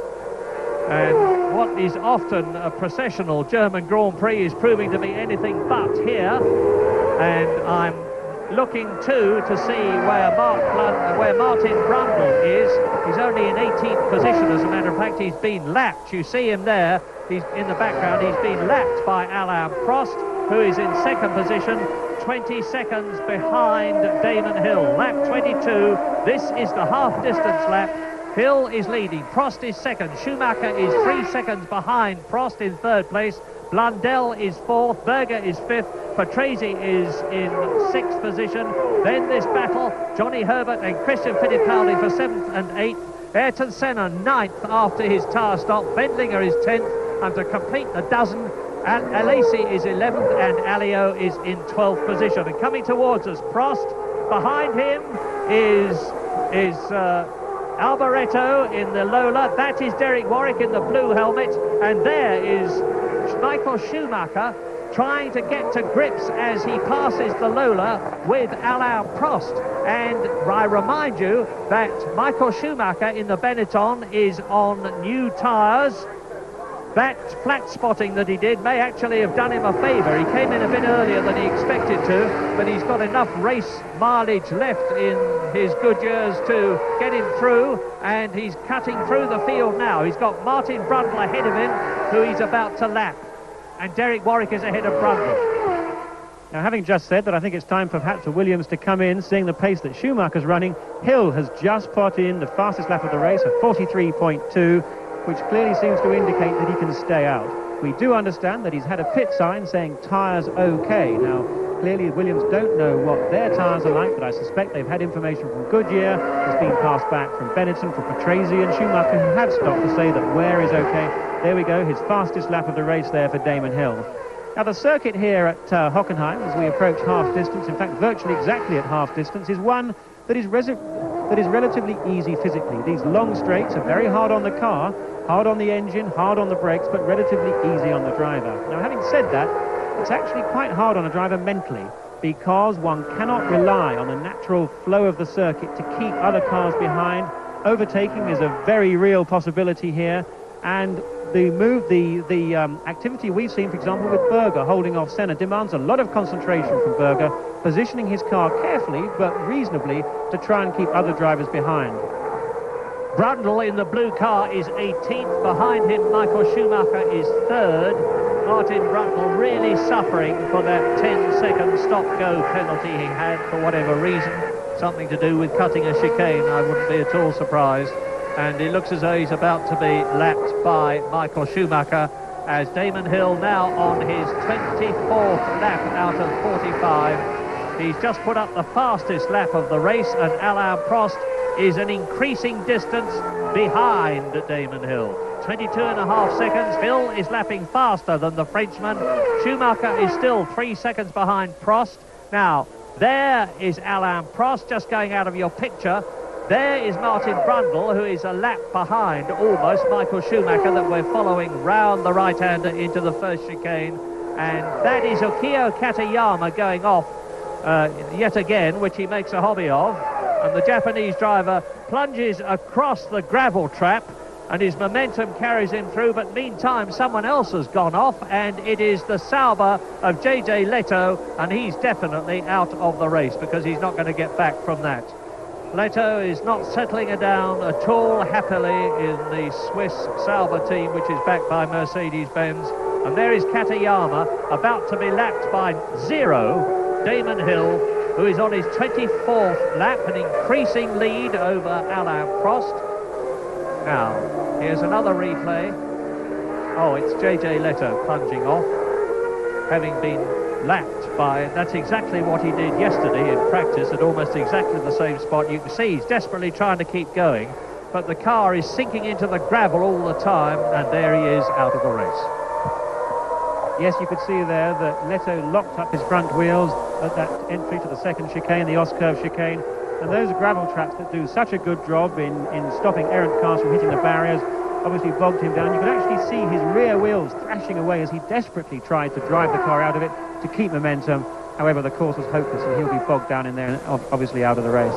S1: And what is often a processional German Grand Prix is proving to be anything but here. And I'm looking too to see where Martin Brundle is. He's only in 18th position, as a matter of fact. He's been lapped. You see him there. He's in the background. He's been lapped by Alain Prost, who is in 2nd position, 20 seconds behind Damon Hill. Lap 22. This is the half-distance lap. Hill is leading, Prost is second, Schumacher is 3 seconds behind Prost in 3rd place, Blundell is 4th, Berger is 5th, Patrese is in 6th position. Then this battle, Johnny Herbert and Christian Fittipaldi for 7th and 8th, Ayrton Senna 9th after his tyre stop, Bendlinger is 10th, and to complete the dozen, and Alesi is 11th and Alio is in 12th position. And coming towards us, Prost, behind him is Alboreto in the Lola. That is Derek Warwick in the blue helmet. And there is Michael Schumacher trying to get to grips as he passes the Lola with Alain Prost. And I remind you that Michael Schumacher in the Benetton is on new tyres. That flat spotting that he did may actually have done him a favour. He came in a bit earlier than he expected to, but he's got enough race mileage left in his Goodyears to get him through, and he's cutting through the field now. He's got Martin Brundle ahead of him, who he's about to lap, and Derek Warwick is ahead of Brundle.
S2: Now, having just said that, I think it's time for perhaps for Williams to come in, seeing the pace that Schumacher's running. Hill has just put in the fastest lap of the race at 43.2, which clearly seems to indicate that he can stay out. We do understand that he's had a pit sign saying tyres OK. Now, clearly Williams don't know what their tyres are like, but I suspect they've had information from Goodyear. It's been passed back from Benetton, from Patrese and Schumacher, who have stopped to say that Ware is OK. There we go, his fastest lap of the race there for Damon Hill. Now, the circuit here at Hockenheim, as we approach half distance, in fact virtually exactly at half distance, is one that is relatively easy physically. These long straights are very hard on the car, hard on the engine, hard on the brakes, but relatively easy on the driver. Now, having said that, it's actually quite hard on a driver mentally, because one cannot rely on the natural flow of the circuit to keep other cars behind. Overtaking is a very real possibility here, and the activity we've seen, for example, with Berger holding off Senna, demands a lot of concentration from Berger, positioning his car carefully but reasonably to try and keep other drivers behind.
S1: Brundle in the blue car is 18th. Behind him, Michael Schumacher is 3rd. Martin Brundle really suffering for that 10-second stop-go penalty he had for whatever reason. Something to do with cutting a chicane, I wouldn't be at all surprised. And it looks as though he's about to be lapped by Michael Schumacher, as Damon Hill now on his 24th lap out of 45. He's just put up the fastest lap of the race, and Alain Prost is an increasing distance behind Damon Hill. 22.5 seconds. Hill is lapping faster than the Frenchman. Schumacher is still 3 seconds behind Prost. Now, there is Alain Prost just going out of your picture. There is Martin Brundle, who is a lap behind almost Michael Schumacher, that we're following round the right-hander into the first chicane. And that is Ukio Katayama going off yet again, which he makes a hobby of. And the Japanese driver plunges across the gravel trap and his momentum carries him through, but meantime someone else has gone off, and it is the Sauber of JJ Leto, and he's definitely out of the race because he's not going to get back from that. Leto is not settling it down at all happily in the Swiss Sauber team, which is backed by Mercedes-Benz. And there is Katayama, about to be lapped by zero, Damon Hill, who is on his 24th lap, an increasing lead over Alain Prost. Now, here's another replay. Oh, it's JJ Leto plunging off, having been lapped by... That's exactly what he did yesterday in practice at almost exactly the same spot. You can see he's desperately trying to keep going, but the car is sinking into the gravel all the time, and there he is out of the race.
S2: Yes, you could see there that Leto locked up his front wheels at that entry to the second chicane, the Os-Curve chicane. And those are gravel tracks that do such a good job in stopping errant cars from hitting the barriers. Obviously bogged him down. You can actually see his rear wheels thrashing away as he desperately tried to drive the car out of it to keep momentum. However, the course was hopeless and he'll be bogged down in there and obviously out of the race.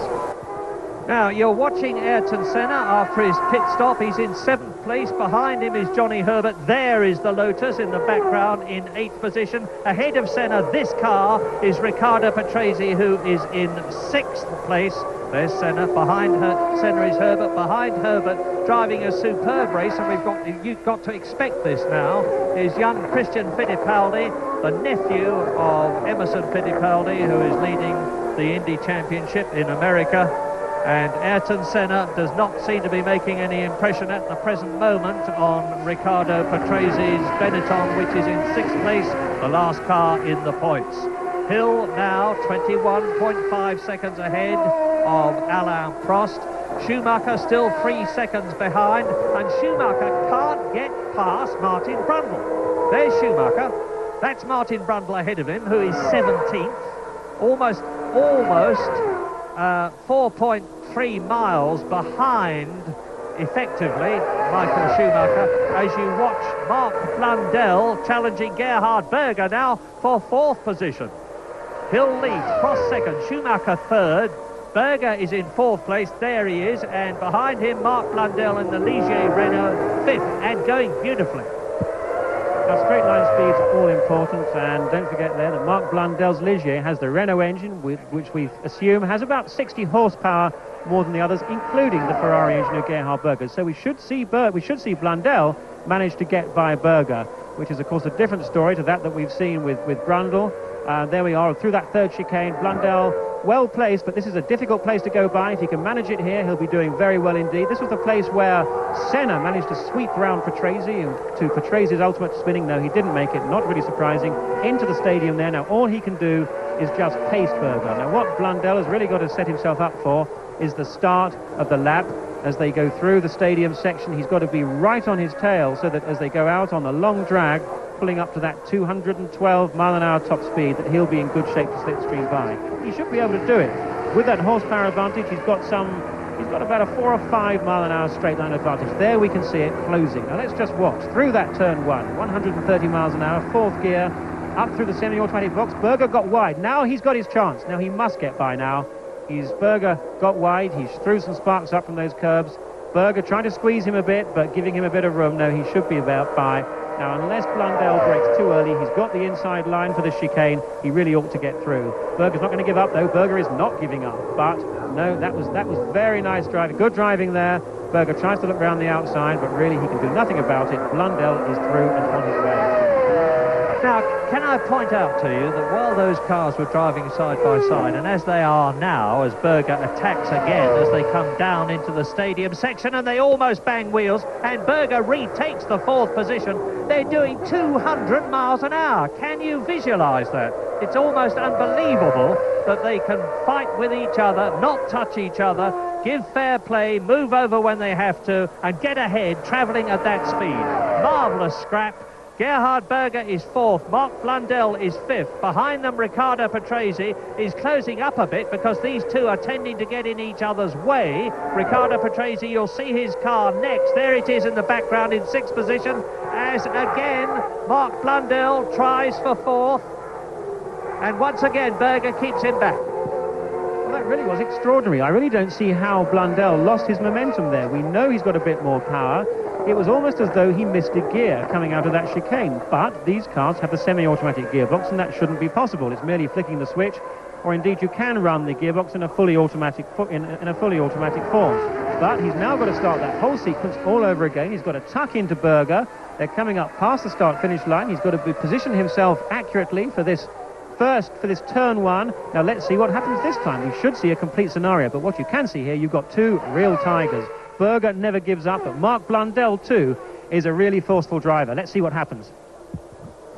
S1: Now, you're watching Ayrton Senna after his pit stop. He's in 7th place. Behind him is Johnny Herbert. There is the Lotus in the background in 8th position. Ahead of Senna, this car is Riccardo Patrese, who is in 6th place. There's Senna. Behind her, Senna is Herbert. Behind Herbert, driving a superb race, and you've got to expect this now, is young Christian Fittipaldi, the nephew of Emerson Fittipaldi, who is leading the Indy Championship in America. And Ayrton Senna does not seem to be making any impression at the present moment on Riccardo Patrese's Benetton, which is in 6th place, the last car in the points. Hill now 21.5 seconds ahead of Alain Prost. Schumacher still 3 seconds behind, and Schumacher can't get past Martin Brundle. There's Schumacher. That's Martin Brundle ahead of him, who is 17th, almost 4.3 miles behind, effectively, Michael Schumacher, as you watch Mark Blundell challenging Gerhard Berger now for 4th position. Hill leads, Prost 2nd, Schumacher 3rd, Berger is in 4th place, there he is, and behind him Mark Blundell in the Ligier Renault 5th, and going beautifully. Now, straight line speeds are all important, and don't forget there that Mark Blundell's Ligier has the Renault engine, which we assume has about 60 horsepower more than the others, including the Ferrari engine of Gerhard Berger. So we should see Blundell manage to get by Berger, which is of course a different story to that we've seen with Brundle. There we are through that 3rd chicane. Blundell well placed, but this is a difficult place to go by. If he can manage it here, he'll be doing very well indeed. This was the place where Senna managed to sweep around Patrese, and to Patresi's ultimate spinning, no, he didn't make it, not really surprising, into the stadium there. Now all he can do is just pace Berger. Now what Blundell has really got to set himself up for is the start of the lap. As they go through the stadium section, he's got to be right on his tail so that as they go out on the long drag, pulling up to that 212 mile an hour top speed, that he'll be in good shape to slipstream by. He should be able to do it. With that horsepower advantage, he's got about a 4 or 5 mile an hour straight line advantage. There we can see it closing. Now let's just watch through that turn 1, 130 miles an hour, 4th gear, up through the semi-automatic box. Berger got wide. Now he's got his chance. Now he must get by now. Berger got wide. He threw some sparks up from those curbs. Berger trying to squeeze him a bit, but giving him a bit of room. No, he should be about by. Now, unless Blundell breaks too early, he's got the inside line for the chicane. He really ought to get through. Berger's not going to give up, though. Berger is not giving up. But, no, that was very nice driving. Good driving there. Berger tries to look around the outside, but really he can do nothing about it. Blundell is through and on his way. Now, can I point out to you that while those cars were driving side by side, and as they are now, as Berger attacks again as they come down into the stadium section, and they almost bang wheels, and Berger retakes the 4th position, they're doing 200 miles an hour. Can you visualize that? It's almost unbelievable that they can fight with each other, not touch each other, give fair play, move over when they have to, and get ahead, travelling at that speed. Marvellous scrap. Gerhard Berger is 4th, Mark Blundell is 5th. Behind them, Riccardo Patrese is closing up a bit because these two are tending to get in each other's way. Riccardo Patrese, you'll see his car next. There it is in the background in 6th position, as again Mark Blundell tries for 4th. And once again, Berger keeps him back.
S2: That really was extraordinary. I really don't see how Blundell lost his momentum there. We know he's got a bit more power. It was almost as though he missed a gear coming out of that chicane. But these cars have the semi-automatic gearbox, and that shouldn't be possible. It's merely flicking the switch, or indeed you can run the gearbox in a fully automatic form. But he's now got to start that whole sequence all over again. He's got to tuck into Berger. They're coming up past the start-finish line. He's got to position himself accurately for this turn one. Now let's see what happens this time. We should see a complete scenario, but what you can see here, you've got two real tigers. Berger never gives up, but Mark Blundell too is a really forceful driver. Let's see what happens.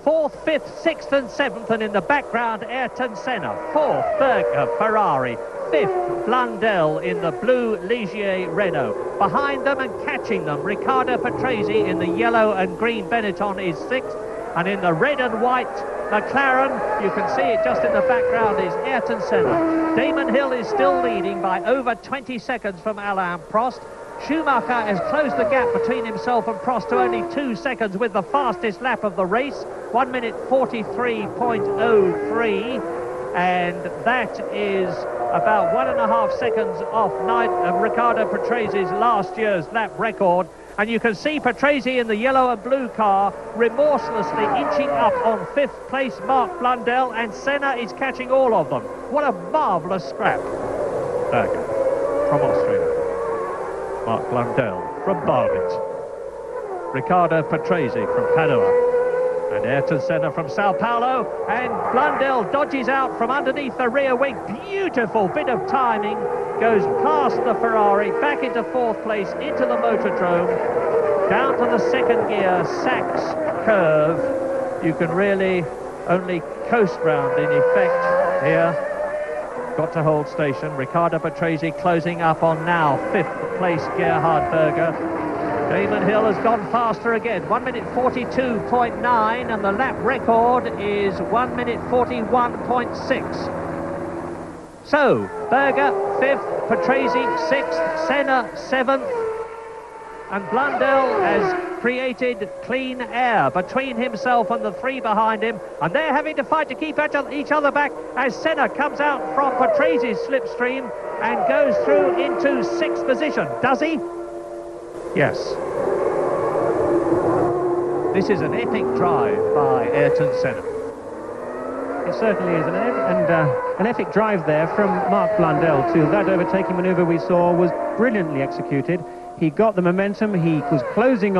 S1: 4th, 5th, 6th and 7th, and in the background Ayrton Senna. 4th, Berger, Ferrari. 5th, Blundell in the blue Ligier Renault. Behind them and catching them, Riccardo Patrese in the yellow and green Benetton is 6th, and in the red and white McLaren, you can see it just in the background, is Ayrton Senna. Damon Hill is still leading by over 20 seconds from Alain Prost. Schumacher has closed the gap between himself and Prost to only 2 seconds with the fastest lap of the race, 1 minute 43.03, and that is about 1.5 seconds off Riccardo Patrese's last year's lap record. And you can see Patrese in the yellow and blue car remorselessly inching up on 5th place Mark Blundell, and Senna is catching all of them. What a marvellous scrap. Berger from Austria. Mark Blundell from Barnet. Riccardo Patrese from Padua. And Ayrton Senna from Sao Paulo. And Blundell dodges out from underneath the rear wing. Beautiful bit of timing. Goes past the Ferrari, back into 4th place, into the Motordrome, down to the 2nd gear, Sachs curve. You can really only coast round in effect here. Got to hold station. Riccardo Patrese closing up on now 5th place Gerhard Berger. Damon Hill has gone faster again, 1 minute 42.9, and the lap record is 1 minute 41.6. So, Berger 5th, Patrese 6th, Senna 7th, and Blundell has created clean air between himself and the 3 behind him, and they're having to fight to keep each other back as Senna comes out from Patrese's slipstream and goes through into 6th position. Does he? Yes. This is an epic drive by Ayrton Senna.
S2: It certainly is, an epic drive there from Mark Blundell too. That overtaking manoeuvre we saw was brilliantly executed. He got the momentum. He was closing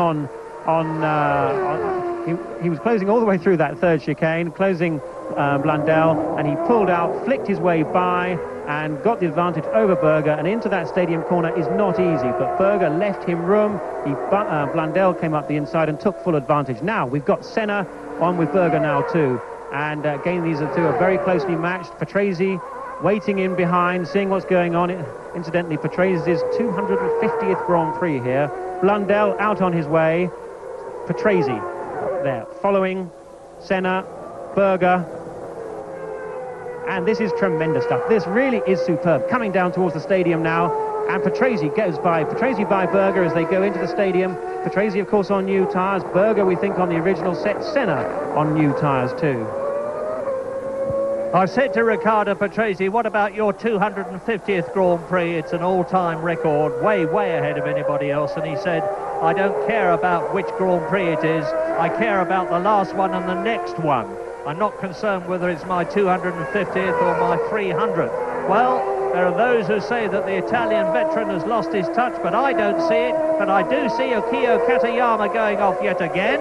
S2: he was closing all the way through that 3rd chicane, closing Blundell, and he pulled out, flicked his way by, and got the advantage over Berger. And into that stadium corner is not easy, but Berger left him room. Blundell came up the inside and took full advantage. Now we've got Senna on with Berger now too. And again, these two are very closely matched. Patrese waiting in behind, seeing what's going on. Incidentally, Patrese's 250th Grand Prix here. Blundell out on his way. Patrese there, following Senna, Berger. And this is tremendous stuff. This really is superb. Coming down towards the stadium now. And Patrese goes by. Patrese by Berger as they go into the stadium. Patrese, of course, on new tyres. Berger, we think, on the original set. Senna on new tyres too.
S1: I said to Riccardo Patrese, what about your 250th Grand Prix? It's an all-time record, way ahead of anybody else. And he said, I don't care about which Grand Prix it is. I care about the last one and the next one. I'm not concerned whether it's my 250th or my 300th. Well, there are those who say that the Italian veteran has lost his touch, but I don't see it. But I do see Okio Katayama going off yet again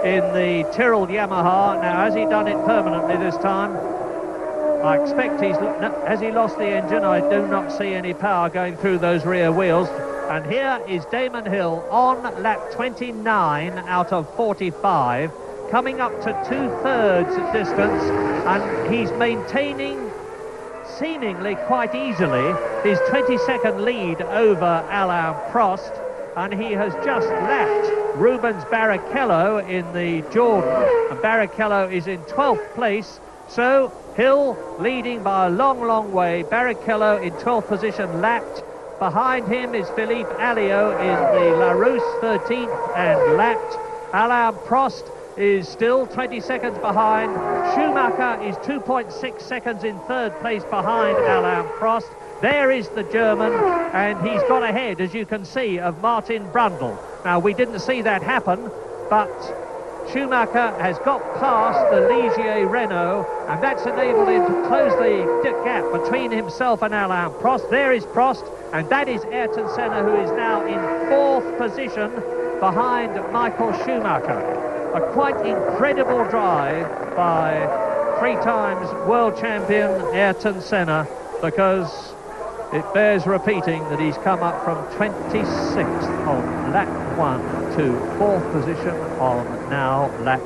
S1: in the Tyrrell Yamaha. Now, has he done it permanently this time? I expect has he lost the engine? I do not see any power going through those rear wheels. And here is Damon Hill on lap 29 out of 45, coming up to 2/3 distance, and he's maintaining seemingly quite easily his 22nd lead over Alain Prost, and he has just lapped Rubens Barrichello in the Jordan, and Barrichello is in 12th place. So Hill leading by a long way. Barrichello in 12th position, lapped. Behind him is Philippe Alliot in the Larousse 13th and lapped. Alain Prost is still 20 seconds behind. Schumacher is 2.6 seconds in third place behind Alain Prost. There is the German, and he's got ahead, as you can see, of Martin Brundle. Now, we didn't see that happen, but Schumacher has got past the Ligier Renault, and that's enabled him to close the gap between himself and Alain Prost. There is Prost, and that is Ayrton Senna, who is now in fourth position behind Michael Schumacher. A quite incredible drive by three times world champion Ayrton Senna, because it bears repeating that he's come up from 26th on lap 1 to fourth position on now lap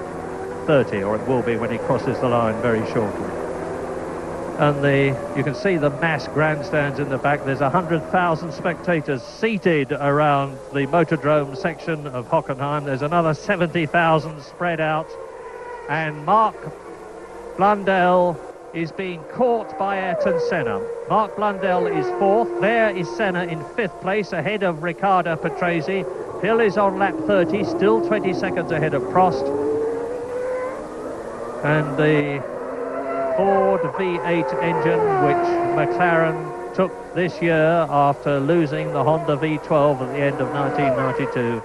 S1: 30, or it will be when he crosses the line very shortly. And you can see the mass grandstands in the back. There's 100,000 spectators seated around the Motordrome section of Hockenheim. There's another 70,000 spread out. And Mark Blundell is being caught by Ayrton Senna. Mark Blundell is fourth. There is Senna in fifth place, ahead of Riccardo Patrese. Hill is on lap 30, still 20 seconds ahead of Prost. And the Ford V8 engine, which McLaren took this year after losing the Honda V12 at the end of 1992,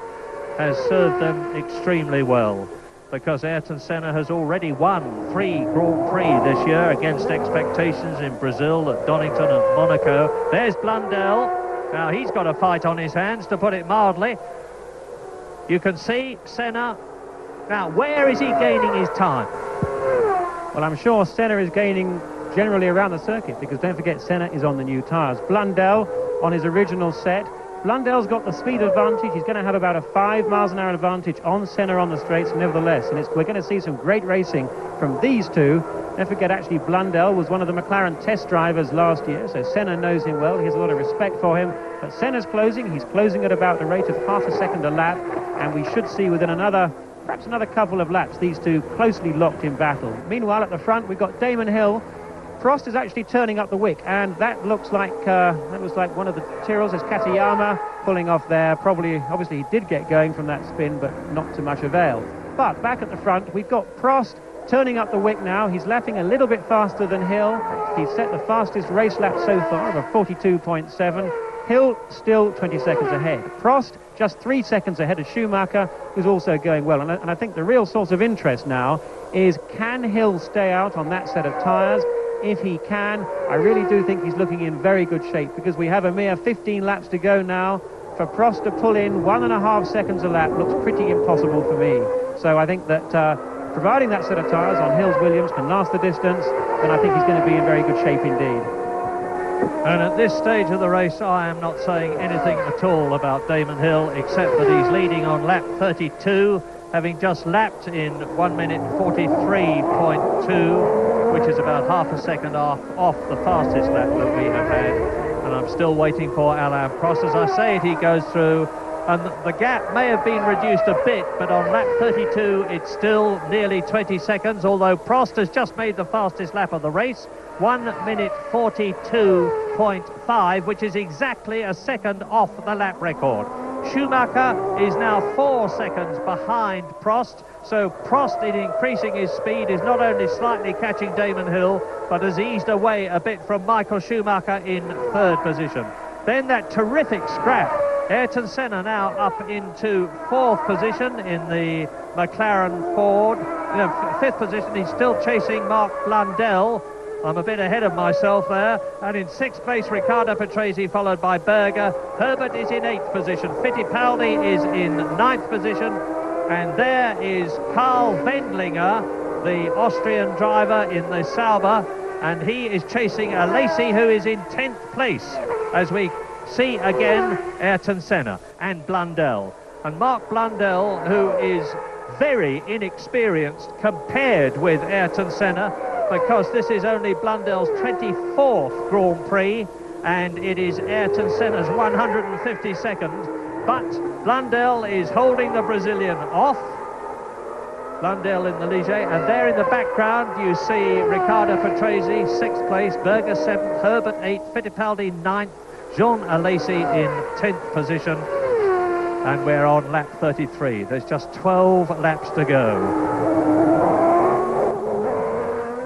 S1: has served them extremely well, because Ayrton Senna has already won 3 Grand Prix this year against expectations in Brazil, at Donington and Monaco. There's Blundell. Now he's got a fight on his hands, to put it mildly. You can see Senna. Now, where is he gaining his time?
S2: Well, I'm sure Senna is gaining generally around the circuit, because don't forget, Senna is on the new tyres. Blundell on his original set. Blundell's got the speed advantage. He's going to have about a 5 miles an hour advantage on Senna on the straights, nevertheless. And we're going to see some great racing from these two. Don't forget, actually, Blundell was one of the McLaren test drivers last year, so Senna knows him well. He has a lot of respect for him. But Senna's closing. He's closing at about the rate of half a second a lap. And we should see within perhaps another couple of laps, these two closely locked in battle. Meanwhile, at the front, we've got Damon Hill. Prost is actually turning up the wick, and that looks like one of the Tyrrells. Is Katayama pulling off there. Obviously, he did get going from that spin, but not to much avail. But back at the front, we've got Prost turning up the wick now. He's lapping a little bit faster than Hill. He's set the fastest race lap so far of a 42.7. Hill still 20 seconds ahead. Prost just 3 seconds ahead of Schumacher, who's also going well. And I think the real source of interest now is, can Hill stay out on that set of tyres? If he can, I really do think he's looking in very good shape, because we have a mere 15 laps to go now. For Prost to pull in 1.5 seconds a lap looks pretty impossible for me. So I think that providing that set of tyres on Hill's Williams can last the distance, then I think he's going to be in very good shape indeed.
S1: And at this stage of the race, I am not saying anything at all about Damon Hill, except that he's leading on lap 32, having just lapped in 1 minute 43.2, which is about half a second off the fastest lap that we have had. And I'm still waiting for Alain Prost. As I say it, he goes through, and the gap may have been reduced a bit, but on lap 32, it's still nearly 20 seconds, although Prost has just made the fastest lap of the race. 1 minute 42.5, which is exactly a second off the lap record. Schumacher is now 4 seconds behind Prost, so Prost, in increasing his speed, is not only slightly catching Damon Hill, but has eased away a bit from Michael Schumacher in third position. Then that terrific scrap. Ayrton Senna now up into fourth position in the McLaren Ford. Fifth position, he's still chasing Mark Blundell. I'm a bit ahead of myself there. And in sixth place, Riccardo Patrese, followed by Berger. Herbert is in eighth position. Fittipaldi is in ninth position. And there is Karl Wendlinger, the Austrian driver in the Sauber. And he is chasing Alesi, who is in 10th place, as we see again Ayrton Senna and Blundell. And Mark Blundell, who is very inexperienced compared with Ayrton Senna, because this is only Blundell's 24th Grand Prix, and it is Ayrton Senna's 152nd. But Blundell is holding the Brazilian off. Blundell in the Ligier, and there in the background you see Riccardo Patrese, 6th place, Berger 7th, Herbert 8th, Fittipaldi 9th, Jean Alesi in 10th position. and we're on lap 33. There's just 12 laps to go.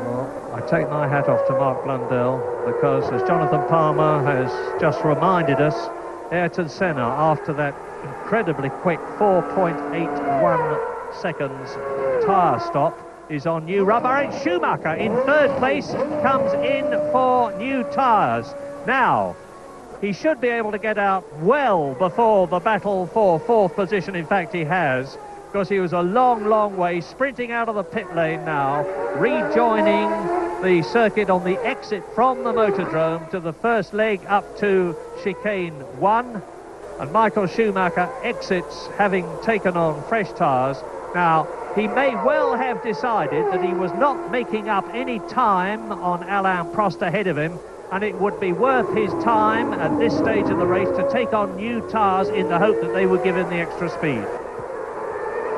S1: Well, I take my hat off to Mark Blundell, because as Jonathan Palmer has just reminded us, Ayrton Senna, after that incredibly quick 4.81 seconds tyre stop, is on new rubber, and Schumacher in third place comes in for new tyres. Now, he should be able to get out well before the battle for fourth position. In fact, he has, because he was a long way sprinting out of the pit lane now, rejoining the circuit on the exit from the motordrome to the first leg up to chicane 1. And Michael Schumacher exits having taken on fresh tyres. Now, he may well have decided that he was not making up any time on Alain Prost ahead of him, and it would be worth his time at this stage of the race to take on new tyres in the hope that they would give him the extra speed.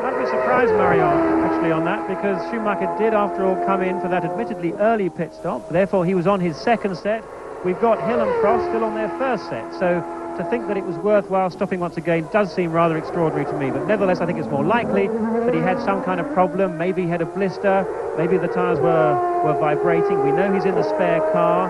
S2: I'd be surprised, Marion, actually, on that, because Schumacher did, after all, come in for that admittedly early pit stop. Therefore, he was on his second set. We've got Hill and Prost still on their first set. So to think that it was worthwhile stopping once again does seem rather extraordinary to me. But nevertheless, I think it's more likely that he had some kind of problem. Maybe he had a blister. Maybe the tyres were vibrating. We know he's in the spare car.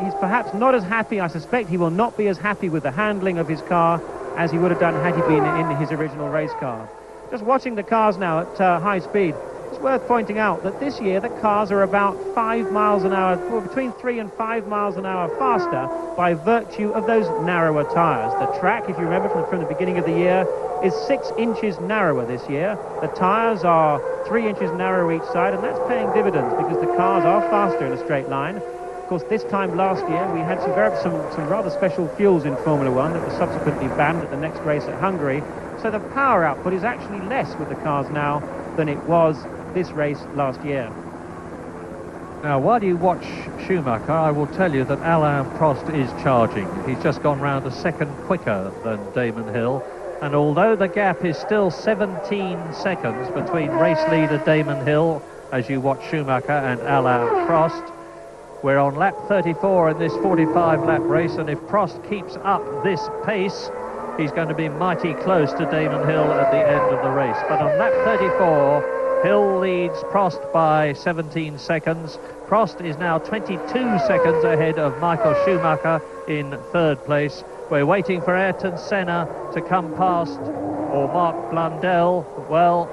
S2: He's perhaps not as happy. I suspect he will not be as happy with the handling of his car as he would have done had he been in his original race car. Just watching the cars now at high speed, it's worth pointing out that this year the cars are about 5 miles an hour, well, between 3 and 5 miles an hour faster by virtue of those narrower tyres. The track, if you remember from the beginning of the year, is 6 inches narrower this year. The tyres are 3 inches narrower each side, and that's paying dividends because the cars are faster in a straight line. Of course, this time last year we had some rather special fuels in Formula One that were subsequently banned at the next race at Hungary. So the power output is actually less with the cars now than it was this race last year.
S1: Now, while you watch Schumacher, I will tell you that Alain Prost is charging. He's just gone round a second quicker than Damon Hill. And although the gap is still 17 seconds between race leader Damon Hill, as you watch Schumacher and Alain Prost, we're on lap 34 in this 45-lap race, and if Prost keeps up this pace, he's going to be mighty close to Damon Hill at the end of the race. But on lap 34, Hill leads Prost by 17 seconds. Prost is now 22 seconds ahead of Michael Schumacher in third place. We're waiting for Ayrton Senna to come past, or Mark Blundell. Well,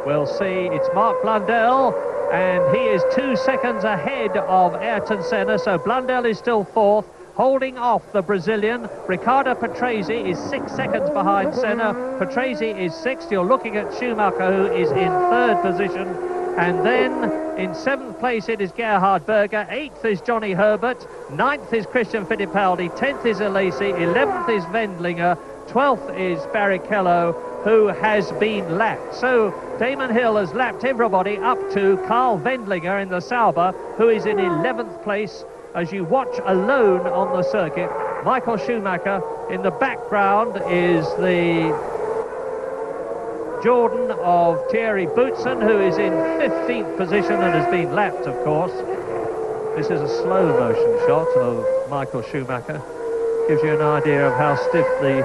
S1: we'll see. It's Mark Blundell, and he is 2 seconds ahead of Ayrton Senna, so Blundell is still fourth, holding off the Brazilian. Riccardo Patrese is 6 seconds behind Senna. Patrese is sixth. You're looking at Schumacher, who is in third position. And then in seventh place it is Gerhard Berger. Eighth is Johnny Herbert. Ninth is Christian Fittipaldi. 10th is Alesi. 11th is Wendlinger. 12th is Barrichello, who has been lapped. So Damon Hill has lapped everybody up to Carl Wendlinger in the Sauber, who is in 11th place. As you watch alone on the circuit, Michael Schumacher. In the background is the Jordan of Thierry Boutsen, who is in 15th position and has been lapped, of course. This is a slow motion shot of Michael Schumacher. Gives you an idea of how stiff the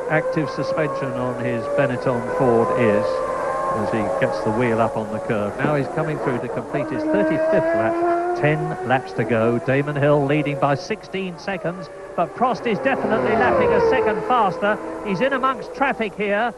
S1: active suspension on his Benetton Ford is as he gets the wheel up on the curve. Now he's coming through to complete his 35th lap. 10 laps to go. Damon Hill leading by 16 seconds, but Prost is definitely lapping a second faster. He's in amongst traffic here.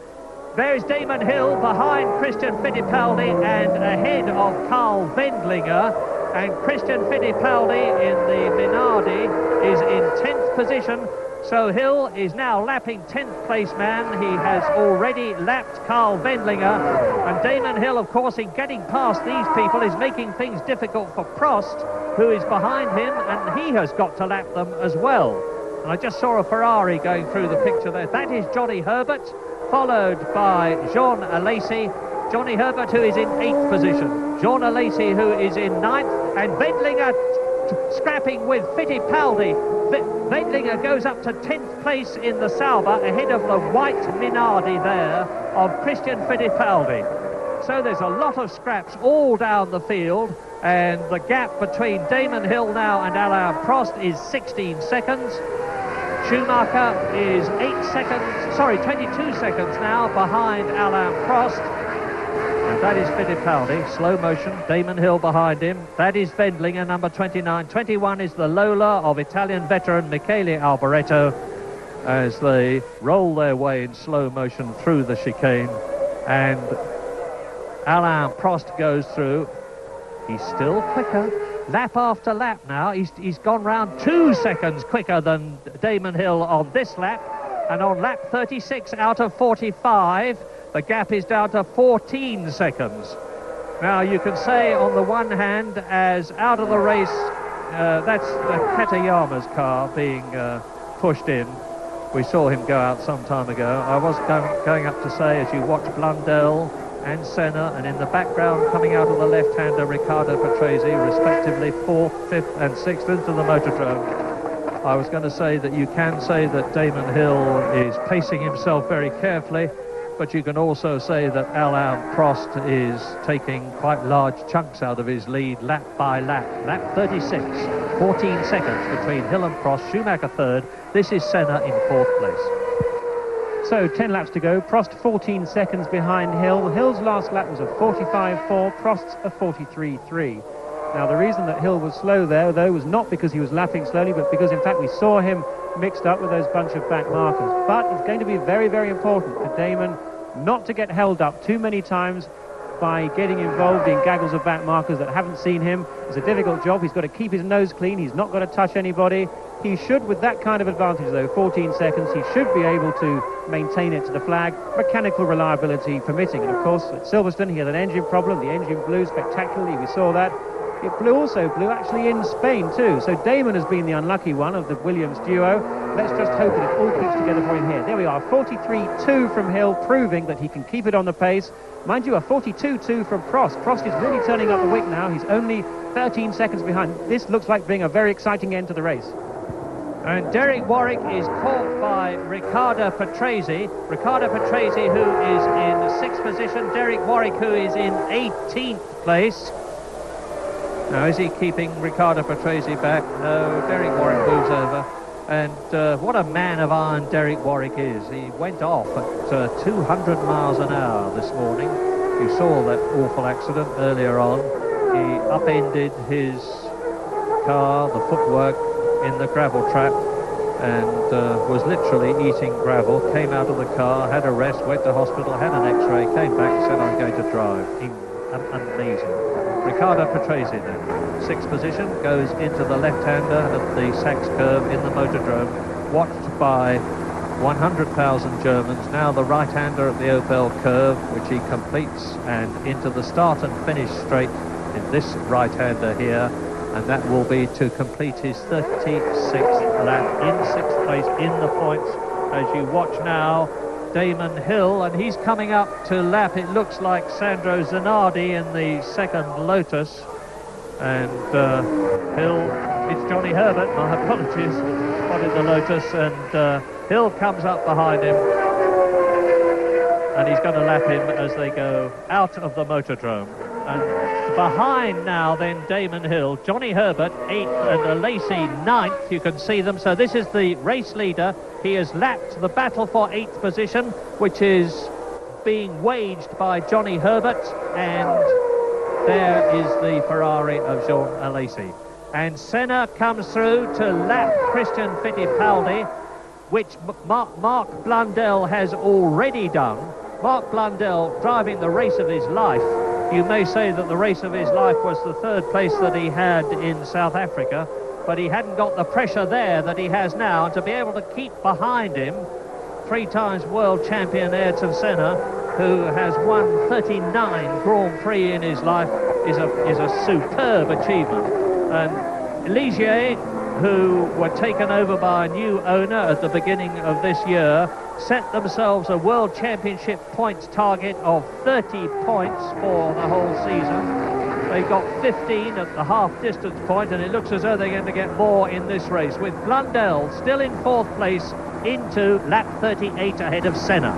S1: There's Damon Hill behind Christian Fittipaldi and ahead of Carl Wendlinger. And Christian Fittipaldi in the Minardi is in 10th position. So Hill is now lapping 10th place man. He has already lapped Carl Wendlinger. And Damon Hill, of course, in getting past these people is making things difficult for Prost, who is behind him, and he has got to lap them as well. And I just saw a Ferrari going through the picture there. That is Johnny Herbert, followed by Jean Alesi. Johnny Herbert, who is in 8th position. Jean Alesi, who is in 9th. And Wendlinger scrapping with Fittipaldi. Wendlinger goes up to 10th place in the Sauber, ahead of the white Minardi there of Christian Fittipaldi. So there's a lot of scraps all down the field, and the gap between Damon Hill now and Alain Prost is 16 seconds. Schumacher is 22 seconds now behind Alain Prost. And that is Fittipaldi, slow motion, Damon Hill behind him. That is Wendlinger, number 29. 21 is the Lola of Italian veteran Michele Alboreto as they roll their way in slow motion through the chicane. And Alain Prost goes through. He's still quicker, lap after lap now. He's gone round 2 seconds quicker than Damon Hill on this lap. And on lap 36 out of 45, the gap is down to 14 seconds. Now, you can say on the one hand, as out of the race, that's Katayama's car being pushed in. We saw him go out some time ago. I was going up to say, as you watch Blundell and Senna, and in the background, coming out of the left-hander, Riccardo Patrese, respectively 4th, 5th and 6th into the motordrome. I was going to say that you can say that Damon Hill is pacing himself very carefully, but you can also say that Alain Prost is taking quite large chunks out of his lead lap by lap. Lap 36, 14 seconds between Hill and Prost, Schumacher 3rd. This is Senna in 4th place.
S2: So 10 laps to go. Prost 14 seconds behind Hill. Hill's last lap was a 45.4, Prost's a 43.3. Now, the reason that Hill was slow there, though, was not because he was lapping slowly, but because, in fact, we saw him mixed up with those bunch of back markers. But it's going to be very, very important for Damon not to get held up too many times by getting involved in gaggles of back markers that haven't seen him. It's a difficult job. He's got to keep his nose clean. He's not got to touch anybody. He should, with that kind of advantage, though, 14 seconds, he should be able to maintain it to the flag, mechanical reliability permitting. And, of course, at Silverstone, he had an engine problem. The engine blew spectacularly. We saw that. It also blew actually in Spain too. So Damon has been the unlucky one of the Williams duo. Let's just hope that it all keeps together for him here. There we are, 43.2 from Hill, proving that he can keep it on the pace. Mind you, a 42.2 from Prost. Prost is really turning up the wick now. He's only 13 seconds behind. This looks like being a very exciting end to the race.
S1: And Derek Warwick is caught by Riccardo Patrese. Riccardo Patrese, who is in 6th position. Derek Warwick, who is in 18th place. Now, is he keeping Riccardo Patrese back? No, Derek Warwick moves over. And what a man of iron Derek Warwick is. He went off at 200 miles an hour this morning. You saw that awful accident earlier on. He upended his car, the footwork, in the gravel trap, and was literally eating gravel. Came out of the car, had a rest, went to hospital, had an x-ray, came back and said, I'm going to drive. Amazing. Riccardo Patrese then, 6th position, goes into the left-hander at the Sachs curve in the motordrome, watched by 100,000 Germans. Now the right-hander at the Opel curve, which he completes, and into the start and finish straight in this right-hander here, and that will be to complete his 36th lap in 6th place in the points. As you watch now, Damon Hill, and he's coming up to lap, it looks like, Sandro Zanardi in the 2nd Lotus. And Hill, it's Johnny Herbert, my apologies, spotted the Lotus, and Hill comes up behind him, and he's going to lap him as they go out of the motordrome. And behind now then Damon Hill, Johnny Herbert 8th and Lacey 9th, you can see them. So this is the race leader. He has lapped the battle for 8th position, which is being waged by Johnny Herbert, and there is the Ferrari of Jean Alesi. And Senna comes through to lap Christian Fittipaldi, which Mark Blundell has already done. Mark Blundell driving the race of his life. You may say that the race of his life was the 3rd place that he had in South Africa, but he hadn't got the pressure there that he has now. And to be able to keep behind him, 3 times world champion Ayrton Senna, who has won 39 Grand Prix in his life, is a superb achievement. And Ligier, who were taken over by a new owner at the beginning of this year, set themselves a World Championship points target of 30 points for the whole season. They've got 15 at the half-distance point, and it looks as though they're going to get more in this race, with Blundell still in 4th place into lap 38 ahead of Senna.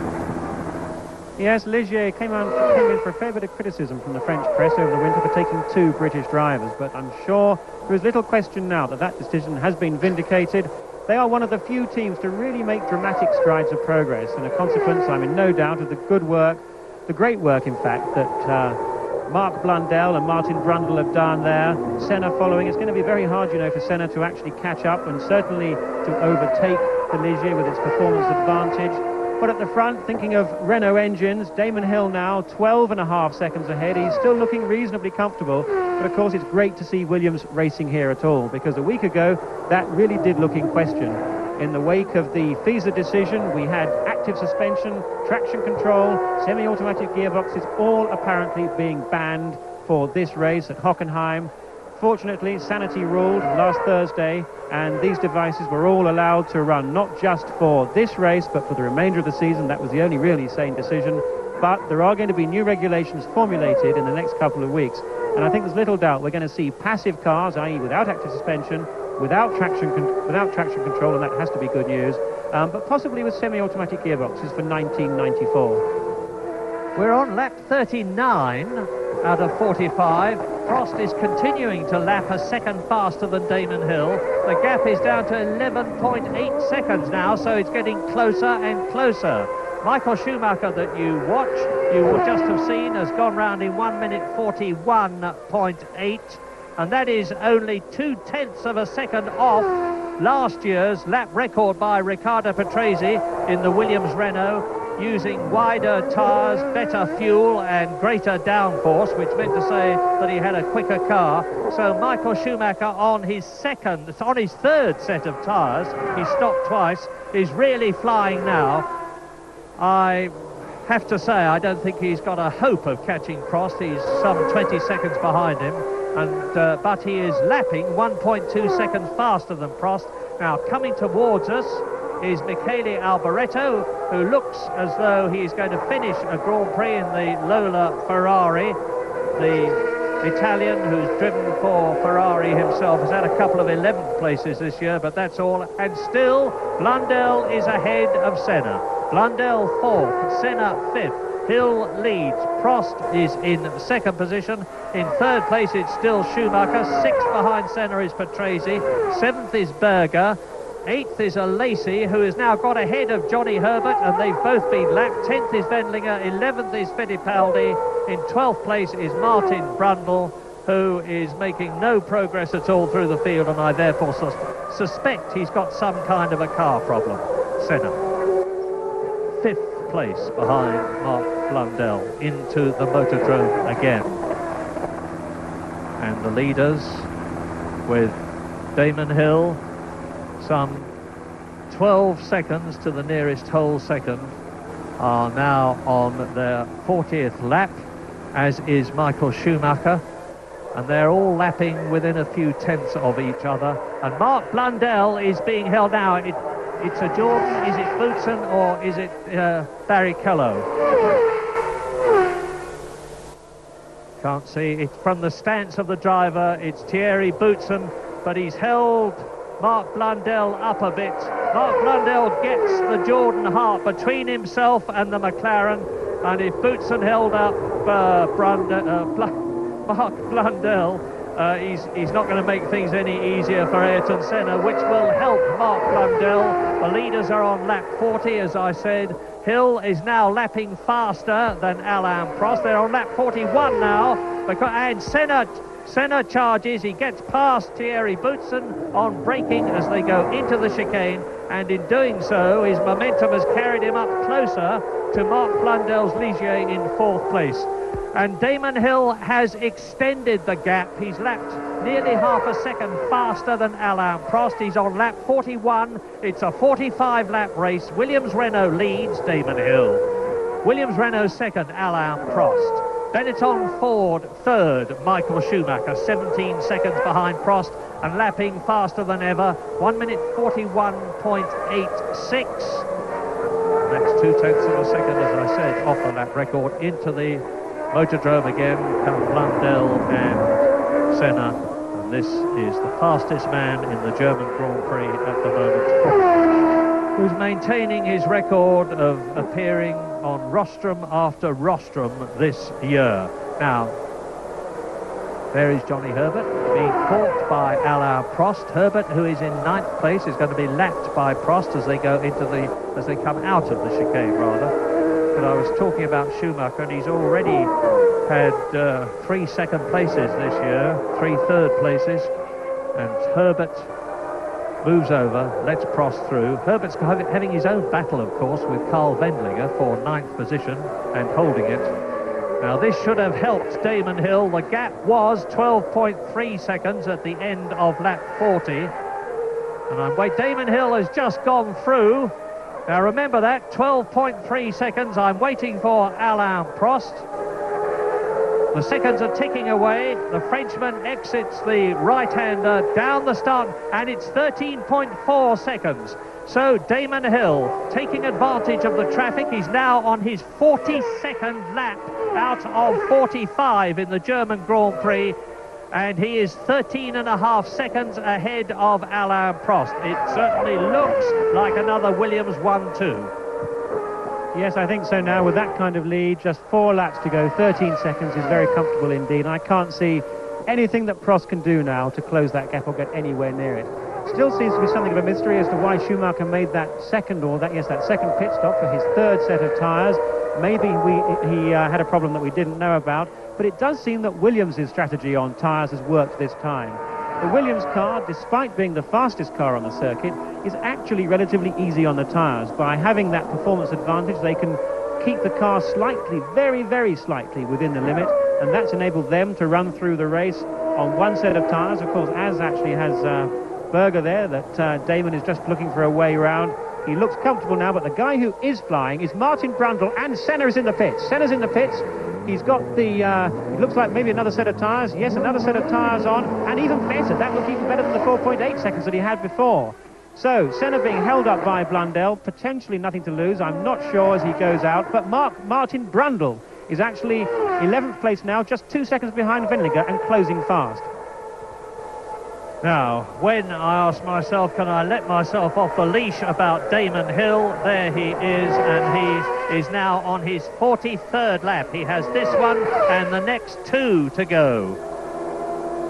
S2: Yes, Ligier came in for a fair bit of criticism from the French press over the winter for taking 2 British drivers, but I'm sure there is little question now that that decision has been vindicated. they are one of the few teams to really make dramatic strides of progress, and a consequence, I'm in no doubt, of the good work, the great work, in fact, that Mark Blundell and Martin Brundle have done there. Senna following. It's going to be very hard, you know, for Senna to actually catch up and certainly to overtake the Ligier with its performance advantage. But at the front, thinking of Renault engines, Damon Hill now 12.5 seconds ahead. He's still looking reasonably comfortable, but of course it's great to see Williams racing here at all, because a week ago that really did look in question. In the wake of the FISA decision, we had active suspension, traction control, semi-automatic gearboxes, all apparently being banned for this race at Hockenheim. Fortunately, sanity ruled last Thursday, and these devices were all allowed to run not just for this race, but for the remainder of the season. That was the only really sane decision. But there are going to be new regulations formulated in the next couple of weeks, and I think there's little doubt we're going to see passive cars, i.e. without active suspension, without traction control, and that has to be good news, but possibly with semi-automatic gearboxes for 1994.
S1: We're on lap 39 out of 45. Prost is continuing to lap a second faster than Damon Hill. The gap is down to 11.8 seconds now, so it's getting closer and closer. Michael Schumacher, that you watch, you will just have seen, has gone round in 1 minute 41.8, and that is only 0.2 of a second off last year's lap record by Riccardo Patrese in the Williams Renault, using wider tyres, better fuel and greater downforce, which meant to say that he had a quicker car. So Michael Schumacher on his third set of tyres, he stopped twice, is really flying now. I have to say, I don't think he's got a hope of catching Prost. He's some 20 seconds behind him, and but he is lapping 1.2 seconds faster than Prost. Now coming towards us is Michele Alboreto, who looks as though he's going to finish a Grand Prix in the Lola Ferrari. The Italian, who's driven for Ferrari himself, has had a couple of 11th places this year, but that's all. And still, Blundell is ahead of Senna. Blundell 4th, Senna 5th. Hill leads. Prost is in second position. In third place, it's still Schumacher. 6th behind Senna is Patrese. 7th is Berger. 8th is a Lacey, who has now got ahead of Johnny Herbert, and they've both been lapped. 10th is Wendlinger, 11th is Fittipaldi. In 12th place is Martin Brundle, who is making no progress at all through the field, and I therefore suspect he's got some kind of a car problem. Senna. 5th place behind Mark Blundell into the Motordrome again. And the leaders, with Damon Hill some 12 seconds to the nearest whole second, are now on their 40th lap, as is Michael Schumacher, and they're all lapping within a few tenths of each other. And Mark Blundell is being held now. It's a Jordan, is it Boutsen, or is it Barrichello? Can't see. It's from the stance of the driver. It's Thierry Boutsen, but he's held Mark Blundell up a bit. Mark Blundell gets the Jordan Hart between himself and the McLaren, and if Boutsen held up Mark Blundell, he's not going to make things any easier for Ayrton Senna, which will help Mark Blundell. The leaders are on lap 40, as I said. Hill is now lapping faster than Alain Prost. They're on lap 41 now, and Senna charges. He gets past Thierry Boutsen on braking as they go into the chicane, and in doing so, his momentum has carried him up closer to Mark Blundell's Ligier in 4th place. And Damon Hill has extended the gap. He's lapped nearly half a second faster than Alain Prost. He's on lap 41. It's a 45-lap race. Williams Renault leads Damon Hill. Williams Renault second, Alain Prost. Benetton Ford third, Michael Schumacher, 17 seconds behind Prost and lapping faster than ever, 1 minute 41.86. That's 0.2 of a second, as I said, off the lap record. Into the Motordrome again come Blundell and Senna, and this is the fastest man in the German Grand Prix at the moment, who's maintaining his record of appearing on rostrum after rostrum this year. Now, There is Johnny Herbert being caught by Alain Prost. Herbert, who is in 9th place, is going to be lapped by Prost as they go into as they come out of the chicane, rather. But I was talking about Schumacher, and he's already had 3 second places this year, 3 third places, and Herbert moves over, lets Prost through. Herbert's having his own battle, of course, with Carl Wendlinger for 9th position and holding it. Now, this should have helped Damon Hill. The gap was 12.3 seconds at the end of lap 40. And Damon Hill has just gone through. Now, remember that, 12.3 seconds. I'm waiting for Alain Prost. The seconds are ticking away. The Frenchman exits the right-hander down the start, and it's 13.4 seconds. So Damon Hill taking advantage of the traffic. He's now on his 42nd lap out of 45 in the German Grand Prix, and he is 13.5 seconds ahead of Alain Prost. It certainly looks like another Williams 1-2.
S2: Yes, I think so now. With that kind of lead, just 4 laps to go, 13 seconds is very comfortable indeed. And I can't see anything that Prost can do now to close that gap or get anywhere near it. Still seems to be something of a mystery as to why Schumacher made that second pit stop for his 3rd set of tyres. Maybe he had a problem that we didn't know about, but it does seem that Williams' strategy on tyres has worked this time. The Williams car, despite being the fastest car on the circuit, is actually relatively easy on the tyres. By having that performance advantage, they can keep the car slightly, very, very slightly within the limit, and that's enabled them to run through the race on 1 set of tyres. Of course, as actually has Berger there, that Damon is just looking for a way round. He looks comfortable now, but the guy who is flying is Martin Brundle, and Senna is in the pits. Senna's in the pits. He's got the, it looks like maybe another set of tyres. Yes, another set of tyres on, and even better. That looked even better than the 4.8 seconds that he had before. So, Senna being held up by Blundell, potentially nothing to lose. I'm not sure as he goes out, but Martin Brundle is actually 11th place now, just 2 seconds behind Wendlinger and closing fast.
S1: Now, when I ask myself, can I let myself off the leash about Damon Hill? There he is, and he is now on his 43rd lap. He has this one and the next 2 to go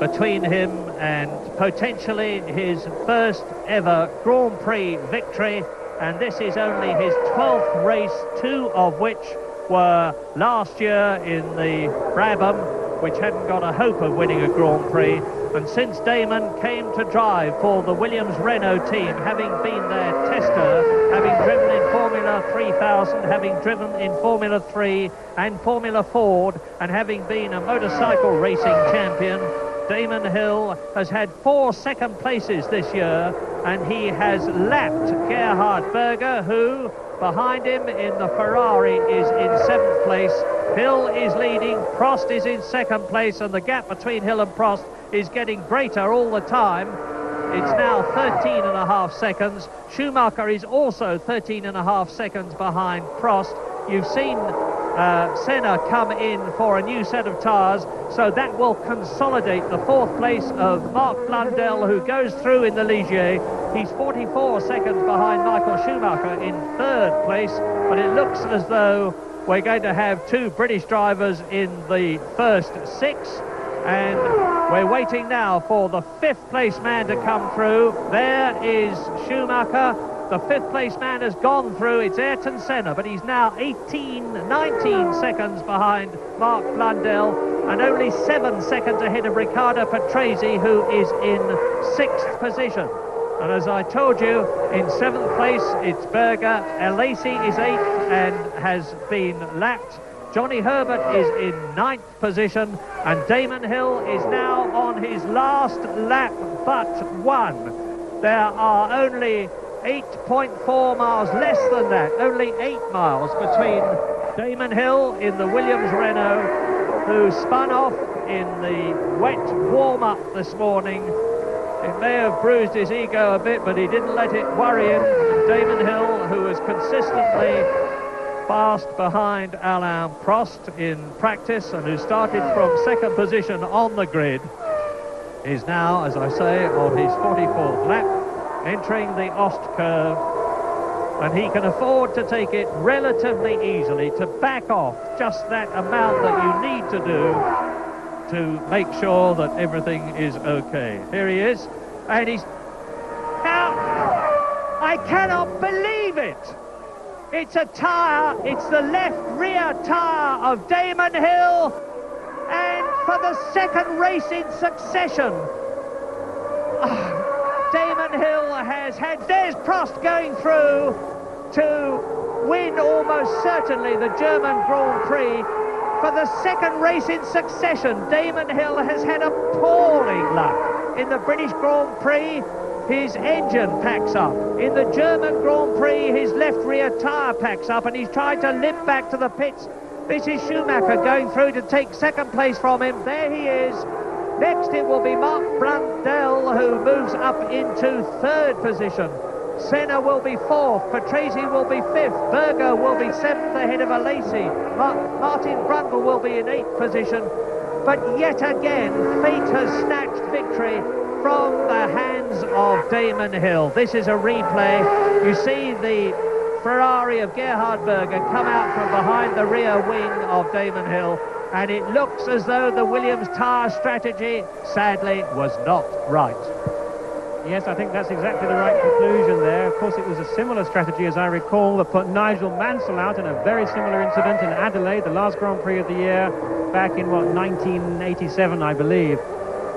S1: between him and potentially his first ever Grand Prix victory. And this is only his 12th race, 2 of which were last year in the Brabham, which hadn't got a hope of winning a Grand Prix. And since Damon came to drive for the Williams-Renault team, having been their tester, having driven in Formula 3000, having driven in Formula 3 and Formula Ford, and having been a motorcycle racing champion, Damon Hill has had 4 second places this year, and he has lapped Gerhard Berger, who, behind him in the Ferrari, is in 7th place. Hill is leading, Prost is in 2nd place, and the gap between Hill and Prost is getting greater all the time. It's now 13.5 seconds. Schumacher is also 13.5 seconds behind Prost. You've seen Senna come in for a new set of tyres, so that will consolidate the 4th place of Mark Blundell, who goes through in the Ligier. He's 44 seconds behind Michael Schumacher in 3rd place, but it looks as though we're going to have 2 British drivers in the first 6, and we're waiting now for the 5th place man to come through. There is Schumacher. The 5th place man has gone through. It's Ayrton Senna, but he's now 19 seconds behind Mark Blundell, and only 7 seconds ahead of Riccardo Patrese, who is in 6th position. And as I told you, in 7th place, it's Berger. Alesi is 8th and has been lapped. Johnny Herbert is in 9th position, and Damon Hill is now on his last lap but 1. There are only 8.4 miles, less than that, only 8 miles between Damon Hill in the Williams-Renault, who spun off in the wet warm-up this morning. It may have bruised his ego a bit, but he didn't let it worry him. And Damon Hill, who was consistently fast behind Alain Prost in practice and who started from 2nd position on the grid, is now, as I say, on his 44th lap, entering the Ost curve, and he can afford to take it relatively easily, to back off just that amount that you need to do to make sure that everything is okay. Here he is, and he's... Now, I cannot believe it! It's a tyre, it's the left rear tyre of Damon Hill, and for the second race in succession, Damon Hill has had... There's Prost going through to win almost certainly the German Grand Prix. For the second race in succession, Damon Hill has had appalling luck. In the British Grand Prix, his engine packs up. In the German Grand Prix, his left rear tyre packs up, and he's tried to limp back to the pits. This is Schumacher going through to take second place from him. There he is. Next it will be Mark Blundell, who moves up into third position. Senna will be fourth, Patrese will be fifth, Berger will be seventh ahead of Alesi, Martin Brundle will be in eighth position. But yet again, fate has snatched victory from the hands of Damon Hill. This is a replay. You see the Ferrari of Gerhard Berger come out from behind the rear wing of Damon Hill, and it looks as though the Williams tyre strategy, sadly, was not right.
S2: Yes, I think that's exactly the right conclusion there. Of course, it was a similar strategy, as I recall, that put Nigel Mansell out in a very similar incident in Adelaide, the last Grand Prix of the year, back in, 1987, I believe.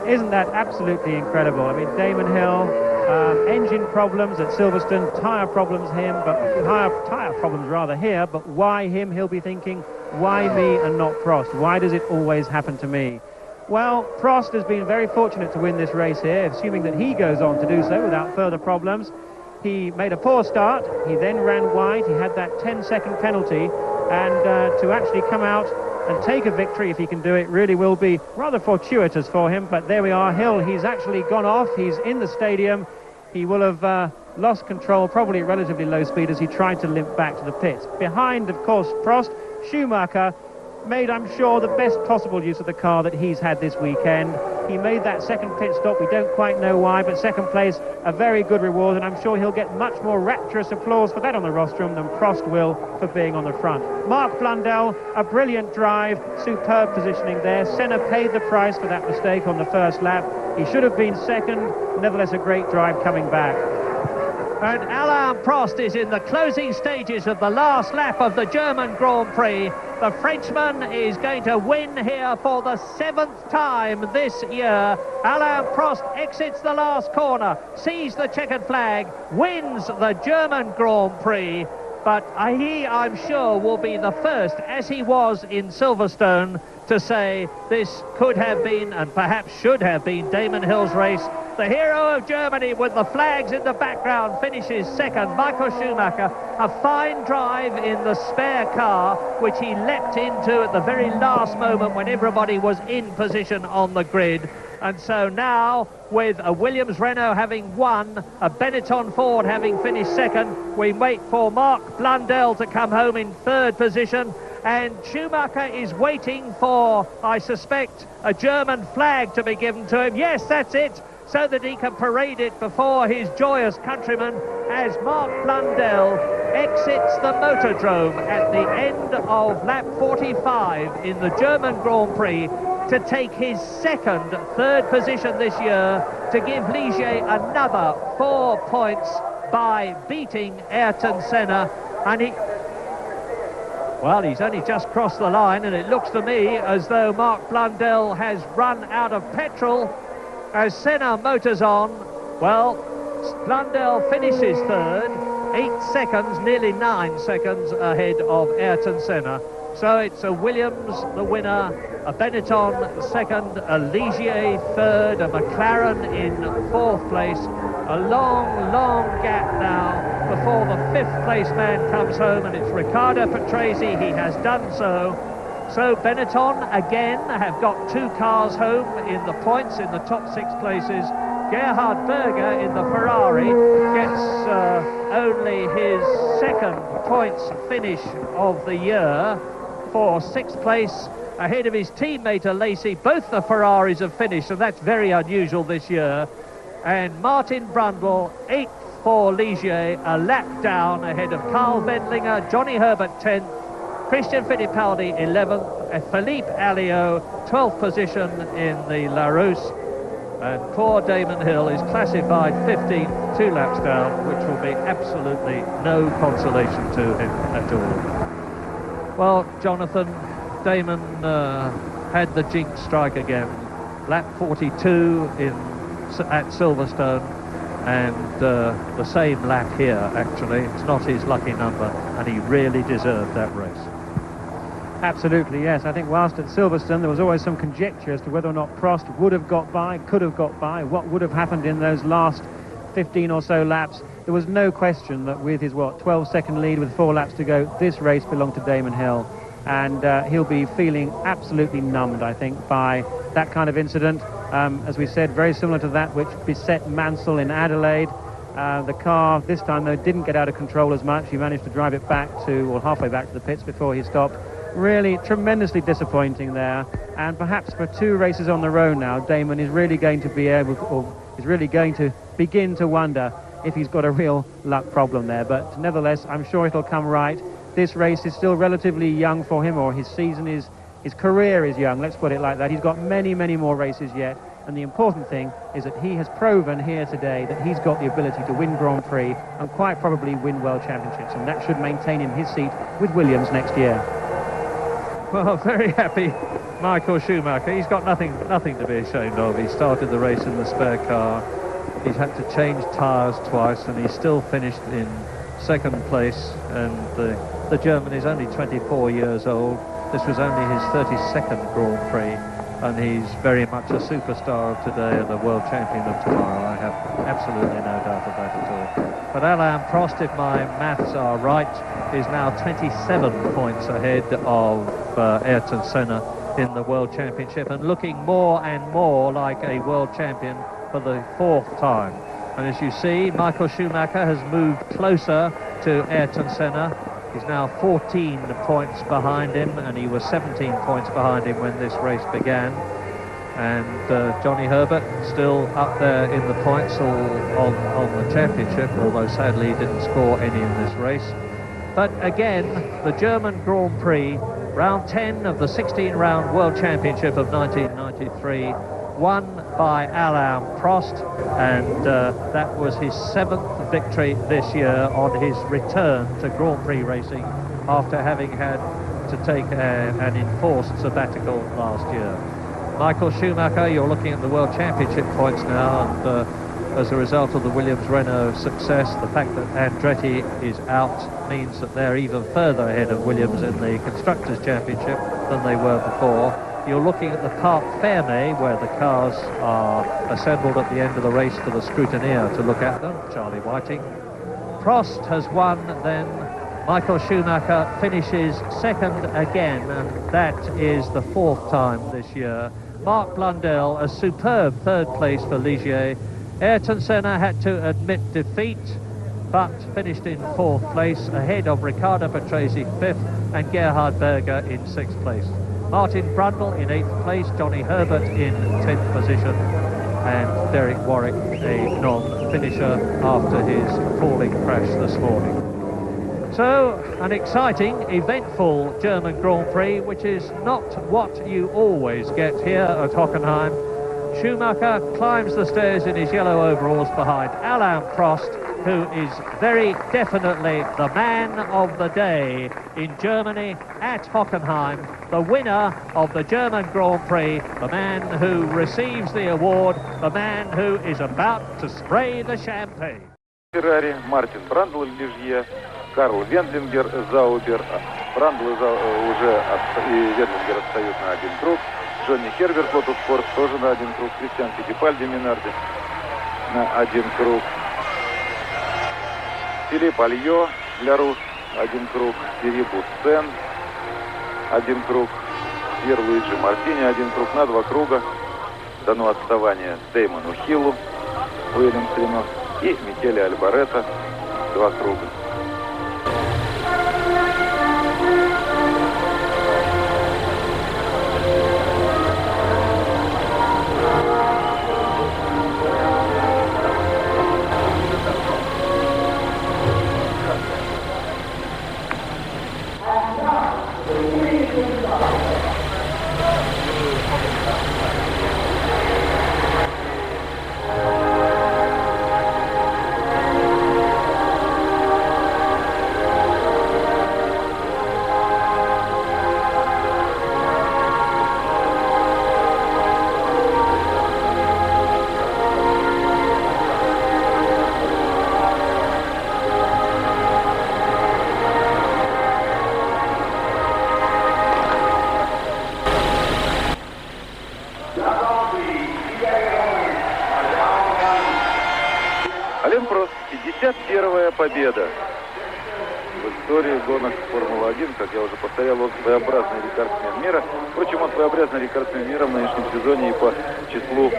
S2: Isn't that absolutely incredible? I mean, Damon Hill, engine problems at Silverstone, tyre problems tyre problems rather here, but why him? He'll be thinking, why me and not Prost? Why does it always happen to me? Well, Prost has been very fortunate to win this race here, assuming that he goes on to do so without further problems. He made a poor start, he then ran wide, he had that 10-second penalty, and to actually come out and take a victory, if he can do it, really will be rather fortuitous for him. But there we are, Hill, he's actually gone off, he's in the stadium. He will have lost control, probably at relatively low speed, as he tried to limp back to the pits. Behind, of course, Prost, Schumacher made, I'm sure, the best possible use of the car that he's had this weekend. He made that second pit stop, we don't quite know why, but second place, a very good reward, and I'm sure he'll get much more rapturous applause for that on the rostrum than Prost will for being on the front. Mark Blundell, a brilliant drive, superb positioning there. Senna paid the price for that mistake on the first lap. He should have been second, nevertheless a great drive coming back.
S1: And Alain Prost is in the closing stages of the last lap of the German Grand Prix. The Frenchman is going to win here for the 7th time this year. Alain Prost exits the last corner, sees the checkered flag, wins the German Grand Prix. But he, I'm sure, will be the first, as he was in Silverstone, to say this could have been, and perhaps should have been, Damon Hill's race. The hero of Germany, with the flags in the background, finishes second. Michael Schumacher, a fine drive in the spare car, which he leapt into at the very last moment when everybody was in position on the grid. And so now, with a Williams Renault having won, a Benetton Ford having finished second, we wait for Mark Blundell to come home in third position. And Schumacher is waiting for, I suspect, a German flag to be given to him. Yes, that's it, so that he can parade it before his joyous countrymen as Mark Blundell exits the Motordrome at the end of lap 45 in the German Grand Prix to take his third position this year, to give Ligier another 4 points by beating Ayrton Senna. And well, he's only just crossed the line, and it looks to me as though Mark Blundell has run out of petrol as Senna motors on. Well, Blundell finishes third, 8 seconds, nearly 9 seconds ahead of Ayrton Senna. So it's a Williams, the winner, a Benetton second, a Ligier third, a McLaren in fourth place. A long, long gap now before the fifth place man comes home, and it's Riccardo Patrese. He has done so. So Benetton again have got 2 cars home in the points in the top 6 places. Gerhard Berger in the Ferrari gets only his second points finish of the year for 6th place, ahead of his teammate Alesi. Both the Ferraris have finished, and that's very unusual this year. And Martin Brundle, 8th for Ligier, a lap down ahead of Carl Wendlinger, Johnny Herbert 10th, Christian Fittipaldi 11th, Philippe Alliot, 12th position in the Larousse. And poor Damon Hill is classified 15th, 2 laps down, which will be absolutely no consolation to him at all. Well, Jonathan, Damon had the jinx strike again. Lap 42 at Silverstone, and the same lap here, actually. It's not his lucky number, and he really deserved that race.
S2: Absolutely, yes. I think whilst at Silverstone there was always some conjecture as to whether or not Prost would have got by, could have got by, what would have happened in those last 15 or so laps. There was no question that with his 12-second lead with 4 laps to go, this race belonged to Damon Hill, and he'll be feeling absolutely numbed, I think, by that kind of incident. As we said, very similar to that which beset Mansell in Adelaide. The car this time though didn't get out of control as much. He managed to drive it back halfway back to the pits before he stopped. Really tremendously disappointing there, and perhaps for 2 races on the road now, Damon is really going to begin to wonder if he's got a real luck problem there. But nevertheless, I'm sure it'll come right. This race is still relatively young for him, or his career is young, let's put it like that. He's got many more races yet, and the important thing is that he has proven here today that he's got the ability to win Grand Prix and quite probably win World Championships, and that should maintain him his seat with Williams next year.
S1: Well, very happy Michael Schumacher. He's got nothing to be ashamed of. He started the race in the spare car. He's had to change tyres twice, and he's still finished in 2nd place. And the German is only 24 years old. This was only his 32nd Grand Prix, and he's very much a superstar of today and a world champion of tomorrow. I have absolutely no doubt of that at all. But Alain Prost, if my maths are right, is now 27 points ahead of Ayrton Senna in the World Championship, and looking more and more like a world champion for the 4th time. And as you see, Michael Schumacher has moved closer to Ayrton Senna. He's now 14 points behind him, and he was 17 points behind him when this race began. And Johnny Herbert still up there in the points on the championship, although sadly he didn't score any in this race. But again, the German Grand Prix, round 10 of the 16-round World Championship of 1993, won by Alain Prost, and that was his 7th victory this year on his return to Grand Prix racing after having had to take an enforced sabbatical last year. Michael Schumacher, you're looking at the World Championship points now, and as a result of the Williams-Renault success, the fact that Andretti is out means that they're even further ahead of Williams in the Constructors' Championship than they were before. You're looking at the Parc Fermé, where the cars are assembled at the end of the race for the scrutineer to look at them, Charlie Whiting. Prost has won, then Michael Schumacher finishes 2nd again, and that is the 4th time this year. Mark Blundell, a superb 3rd place for Ligier. Ayrton Senna had to admit defeat, but finished in 4th place, ahead of Riccardo Patrese 5th and Gerhard Berger in 6th place. Martin Brundle in 8th place, Johnny Herbert in 10th position, and Derek Warwick a non-finisher after his falling crash this morning. So, an exciting, eventful German Grand Prix, which is not what you always get here at Hockenheim. Schumacher climbs the stairs in his yellow overalls behind Alain Prost, who is very definitely the man of the day in Germany at Hockenheim, the winner of the German Grand Prix, the man who receives the award, the man who is about to spray the champagne.
S4: Ferrari, Мартин Брандл, Лижье, Карл Вендлингер, Заубер. Брандл и Вендлингер отстают на 1 круг. Джонни Херберт, Лотус Спорт, тоже на 1 круг. Кристиан Фиттипальди, Минарди на 1 круг. Филипп Альо для Рус, 1 круг. Тьерри Буссен, 1 круг. Пьер Луиджи Мартини, 1 круг. На 2 круга дано отставание Дэймону Хиллу, Уильямсину и Микеле Альбаретто, 2 круга. Прост, 51-я победа в истории гонок Формулы-1. Как я уже повторял, он своеобразный рекордсмен мира. Впрочем, он своеобразный рекордсмен мира в нынешнем сезоне и по числу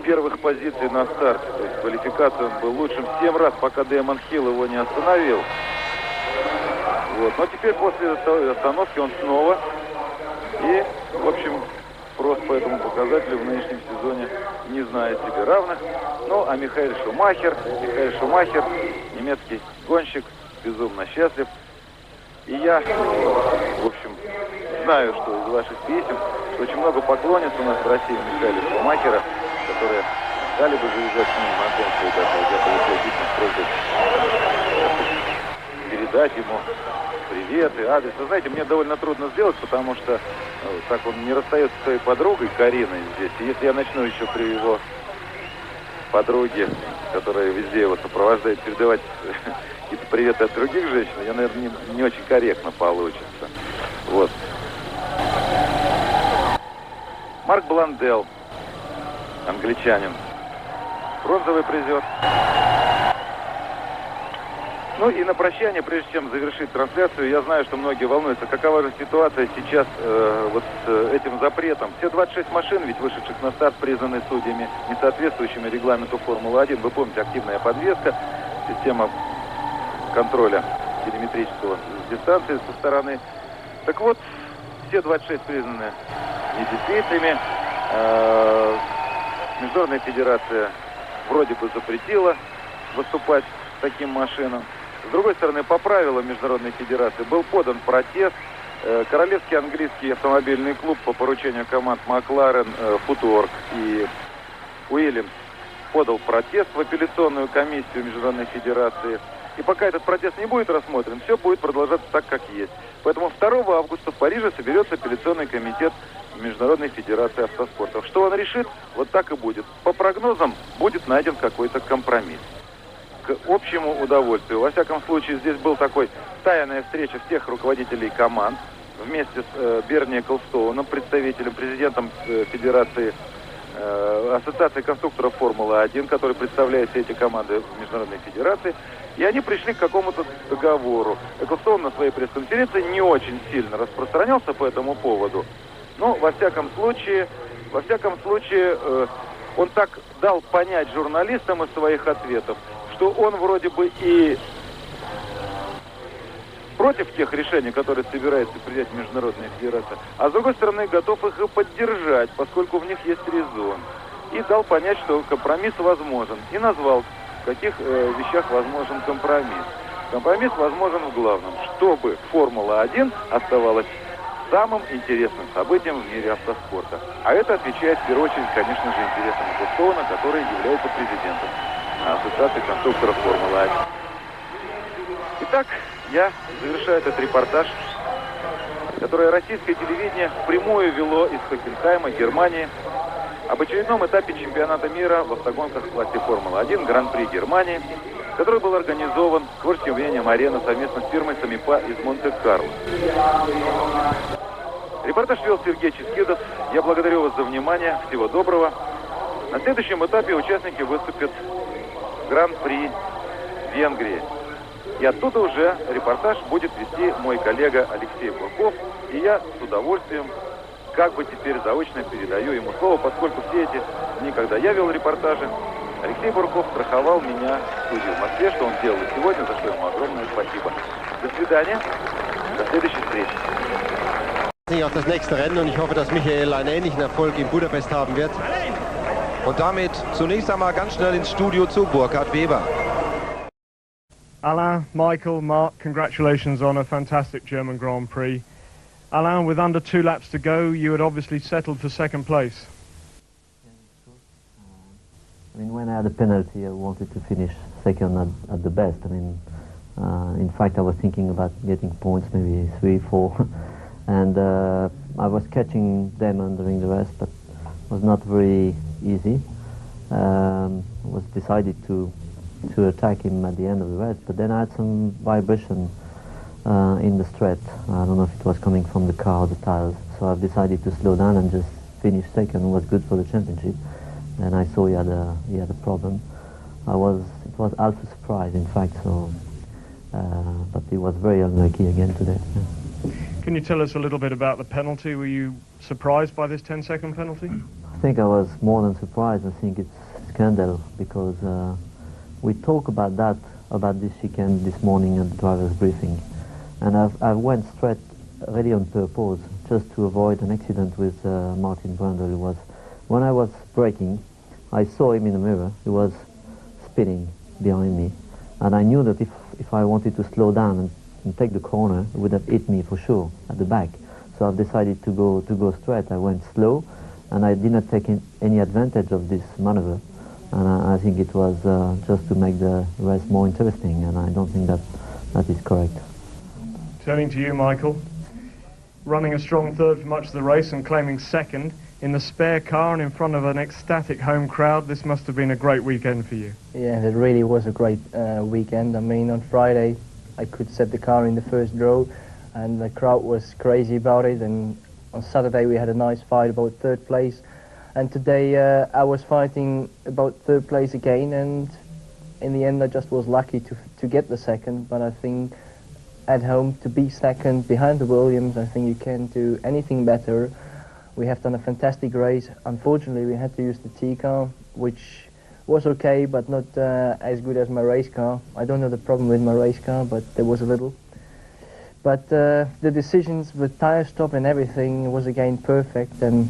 S4: первых позиций на старте. То есть квалификацию он был лучшим 7 раз, пока Дэймон Хилл его не остановил. Вот. Но теперь после остановки он снова. И, в общем, Прост по этому показателю в нынешнем сезоне не знает себе равных. Ну, а Михаэль Шумахер, немецкий гонщик, безумно счастлив. И я, в общем, знаю, что из ваших писем, что очень много поклонниц у нас в России Михаэля Шумахера, которые стали бы заезжать с ним на гонку, и даже я получил письма с просьбой передать ему привет и адрес. Вы знаете, мне довольно трудно сделать, потому что так он не расстается со своей подругой Кариной здесь. И если я начну еще при его подруге, которая везде его сопровождает, передавать какие-то приветы от других женщин, я, наверное, не очень корректно получится. Вот. Марк Бландел, англичанин, бронзовый призер. Ну и на прощание, прежде чем завершить трансляцию, я знаю, что многие волнуются, какова же ситуация сейчас вот с этим запретом. Все 26 машин, ведь вышедших на старт, признаны судьями, не соответствующими регламенту Формулы-1. Вы помните, активная подвеска, система контроля телеметрического с дистанции со стороны. Так вот, все 26 признаны недействительными. Международная федерация вроде бы запретила выступать с таким машинам. С другой стороны, по правилам Международной Федерации был подан протест. Королевский английский автомобильный клуб по поручению команд Макларен, Футуорг и Уильямс подал протест в апелляционную комиссию Международной Федерации. И пока этот протест не будет рассмотрен, все будет продолжаться так, как есть. Поэтому 2 августа в Париже соберется апелляционный комитет Международной Федерации автоспорта. Что он решит, вот так и будет. По прогнозам, будет найден какой-то компромисс к общему удовольствию. Во всяком случае, здесь был такой тайная встреча всех руководителей команд вместе с Берни Эклстоуном, представителем, президентом Федерации Ассоциации конструкторов Формулы-1, который представляет все эти команды в Международной Федерации. И они пришли к какому-то договору. Эклстоун на своей пресс-конференции не очень сильно распространялся по этому поводу. Но, во всяком случае, он так дал понять журналистам из своих ответов, что он вроде бы и против тех решений, которые собирается принять Международная Федерация, а с другой стороны готов их и поддержать, поскольку в них есть резон. И дал понять, что компромисс возможен. И назвал, в каких вещах возможен компромисс. Компромисс возможен в главном, чтобы Формула-1 оставалась самым интересным событием в мире автоспорта. А это отвечает в первую очередь, конечно же, интересам Эклстоуна, который является президентом Ассоциации конструкторов Формулы-1. Итак, я завершаю этот репортаж, который российское телевидение впрямую вело из Хокенхайма, Германии, об очередном этапе чемпионата мира в автогонках в классе Формулы-1 Гран-при Германии, который был организован творческим влиянием «Арена» совместно с фирмой Самипа из Монте-Карло. Репортаж вел Сергей Ческидов. Я благодарю вас за внимание. Всего доброго. На следующем этапе участники выступят в Гран-при Венгрии. И оттуда уже репортаж будет вести мой коллега Алексей Бурков. И я с удовольствием, как бы теперь заочно передаю ему слово, поскольку все эти дни, когда я вел репортажи, Алексей Бурков страховал меня в студии в Москве, что он делал и сегодня, за что ему огромное спасибо. До свидания. До следующей встречи.
S5: Auf das nächste Rennen und ich hoffe, dass Michael einen ähnlichen Erfolg in Budapest haben wird. Und damit zunächst einmal ganz schnell ins Studio zu Burkhard Weber.
S6: Alain, Michael, Mark, congratulations on a fantastic German Grand Prix. Alain, with under 2 laps to go, you had obviously settled for second place.
S7: I mean, when I had a penalty, I wanted to finish second at the best. I mean, in fact, I was thinking about getting points, maybe 3, 4. And I was catching them during the rest, but it was not very easy. It was decided to attack him at the end of the race, but then I had some vibration in the straight. I don't know if it was coming from the car or the tires, so I've decided to slow down and just finish second. It was good for the championship. and I saw he had a problem. It was half a surprise, in fact. So, but he was very unlucky again today. Yeah.
S6: Can you tell us a little bit about the penalty? Were you surprised by this 10-second penalty?
S7: I think I was more than surprised. I think it's scandal because we talk about this chicane this morning at the driver's briefing, and I went straight really on purpose just to avoid an accident with Martin Brundle. When I was braking, I saw him in the mirror. He was spinning behind me, and I knew that if I wanted to slow down and take the corner, it would have hit me for sure at the back. So I've decided to go straight. I went slow, and I did not take any advantage of this maneuver. And I think it was just to make the race more interesting, and I don't think that is correct.
S6: Turning to you, Michael. Running a strong third for much of the race and claiming second in the spare car and in front of an ecstatic home crowd, this must have been a great weekend for you.
S8: Yeah, it really was a great weekend. I mean, on Friday I could set the car in the first row and the crowd was crazy about it, and on Saturday we had a nice fight about third place, and today I was fighting about third place again, and in the end I just was lucky to get the second. But I think at home to be second behind the Williams, I think you can't do anything better. We have done a fantastic race. Unfortunately, we had to use the T car, which was okay, but not as good as my race car. I don't know the problem with my race car, but there was a little. But the decisions with tire stop and everything was again perfect, and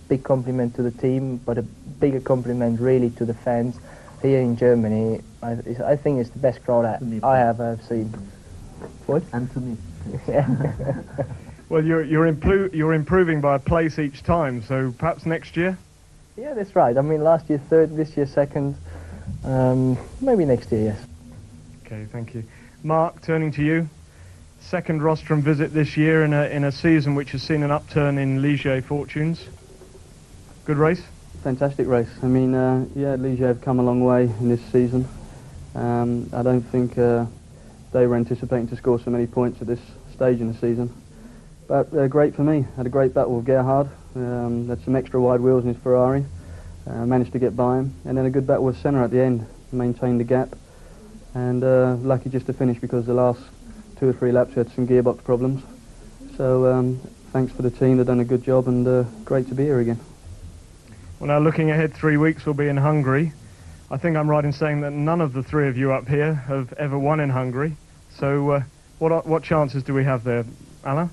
S8: big compliment to the team, but a bigger compliment really to the fans here in Germany. I think it's the best crowd I have seen. What?
S7: And to me.
S6: Well, you're improving by a place each time, so perhaps next year?
S8: Yeah, that's right. I mean, last year third, this year second. Maybe next year, yes.
S6: Okay, thank you. Mark, turning to you. Second rostrum visit this year in a season which has seen an upturn in Ligier fortunes. Good race?
S9: Fantastic race. I mean, yeah, Ligier have come a long way in this season. I don't think they were anticipating to score so many points at this stage in the season. But great for me. Had a great battle with Gerhard. Had some extra wide wheels in his Ferrari. Managed to get by him. And then a good battle with Senna at the end. Maintained the gap. And lucky just to finish because the last 2 or 3 laps we had some gearbox problems. So thanks for the team. They've done a good job, and great to be here again.
S6: Well, now looking ahead, 3 weeks we'll be in Hungary. I think I'm right in saying that none of the three of you up here have ever won in Hungary. So what chances do we have there, Alain?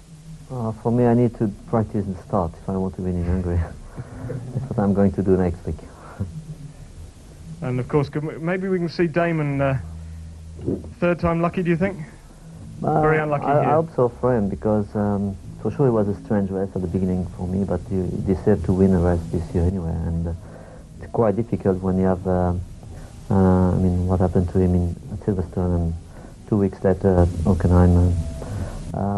S7: For me, I need to practice and start if I want to win in Hungary. That's what I'm going to do next week.
S6: And of course, maybe we can see Damon third time lucky, do you think? Very unlucky here.
S7: I hope so for him, because for sure it was a strange race at the beginning for me, but he deserved to win a race this year anyway, and it's quite difficult when you have, I mean, what happened to him at Silverstone and 2 weeks later at Hockenheim.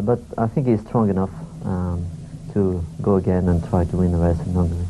S7: But I think he's strong enough to go again and try to win the race in Hungary.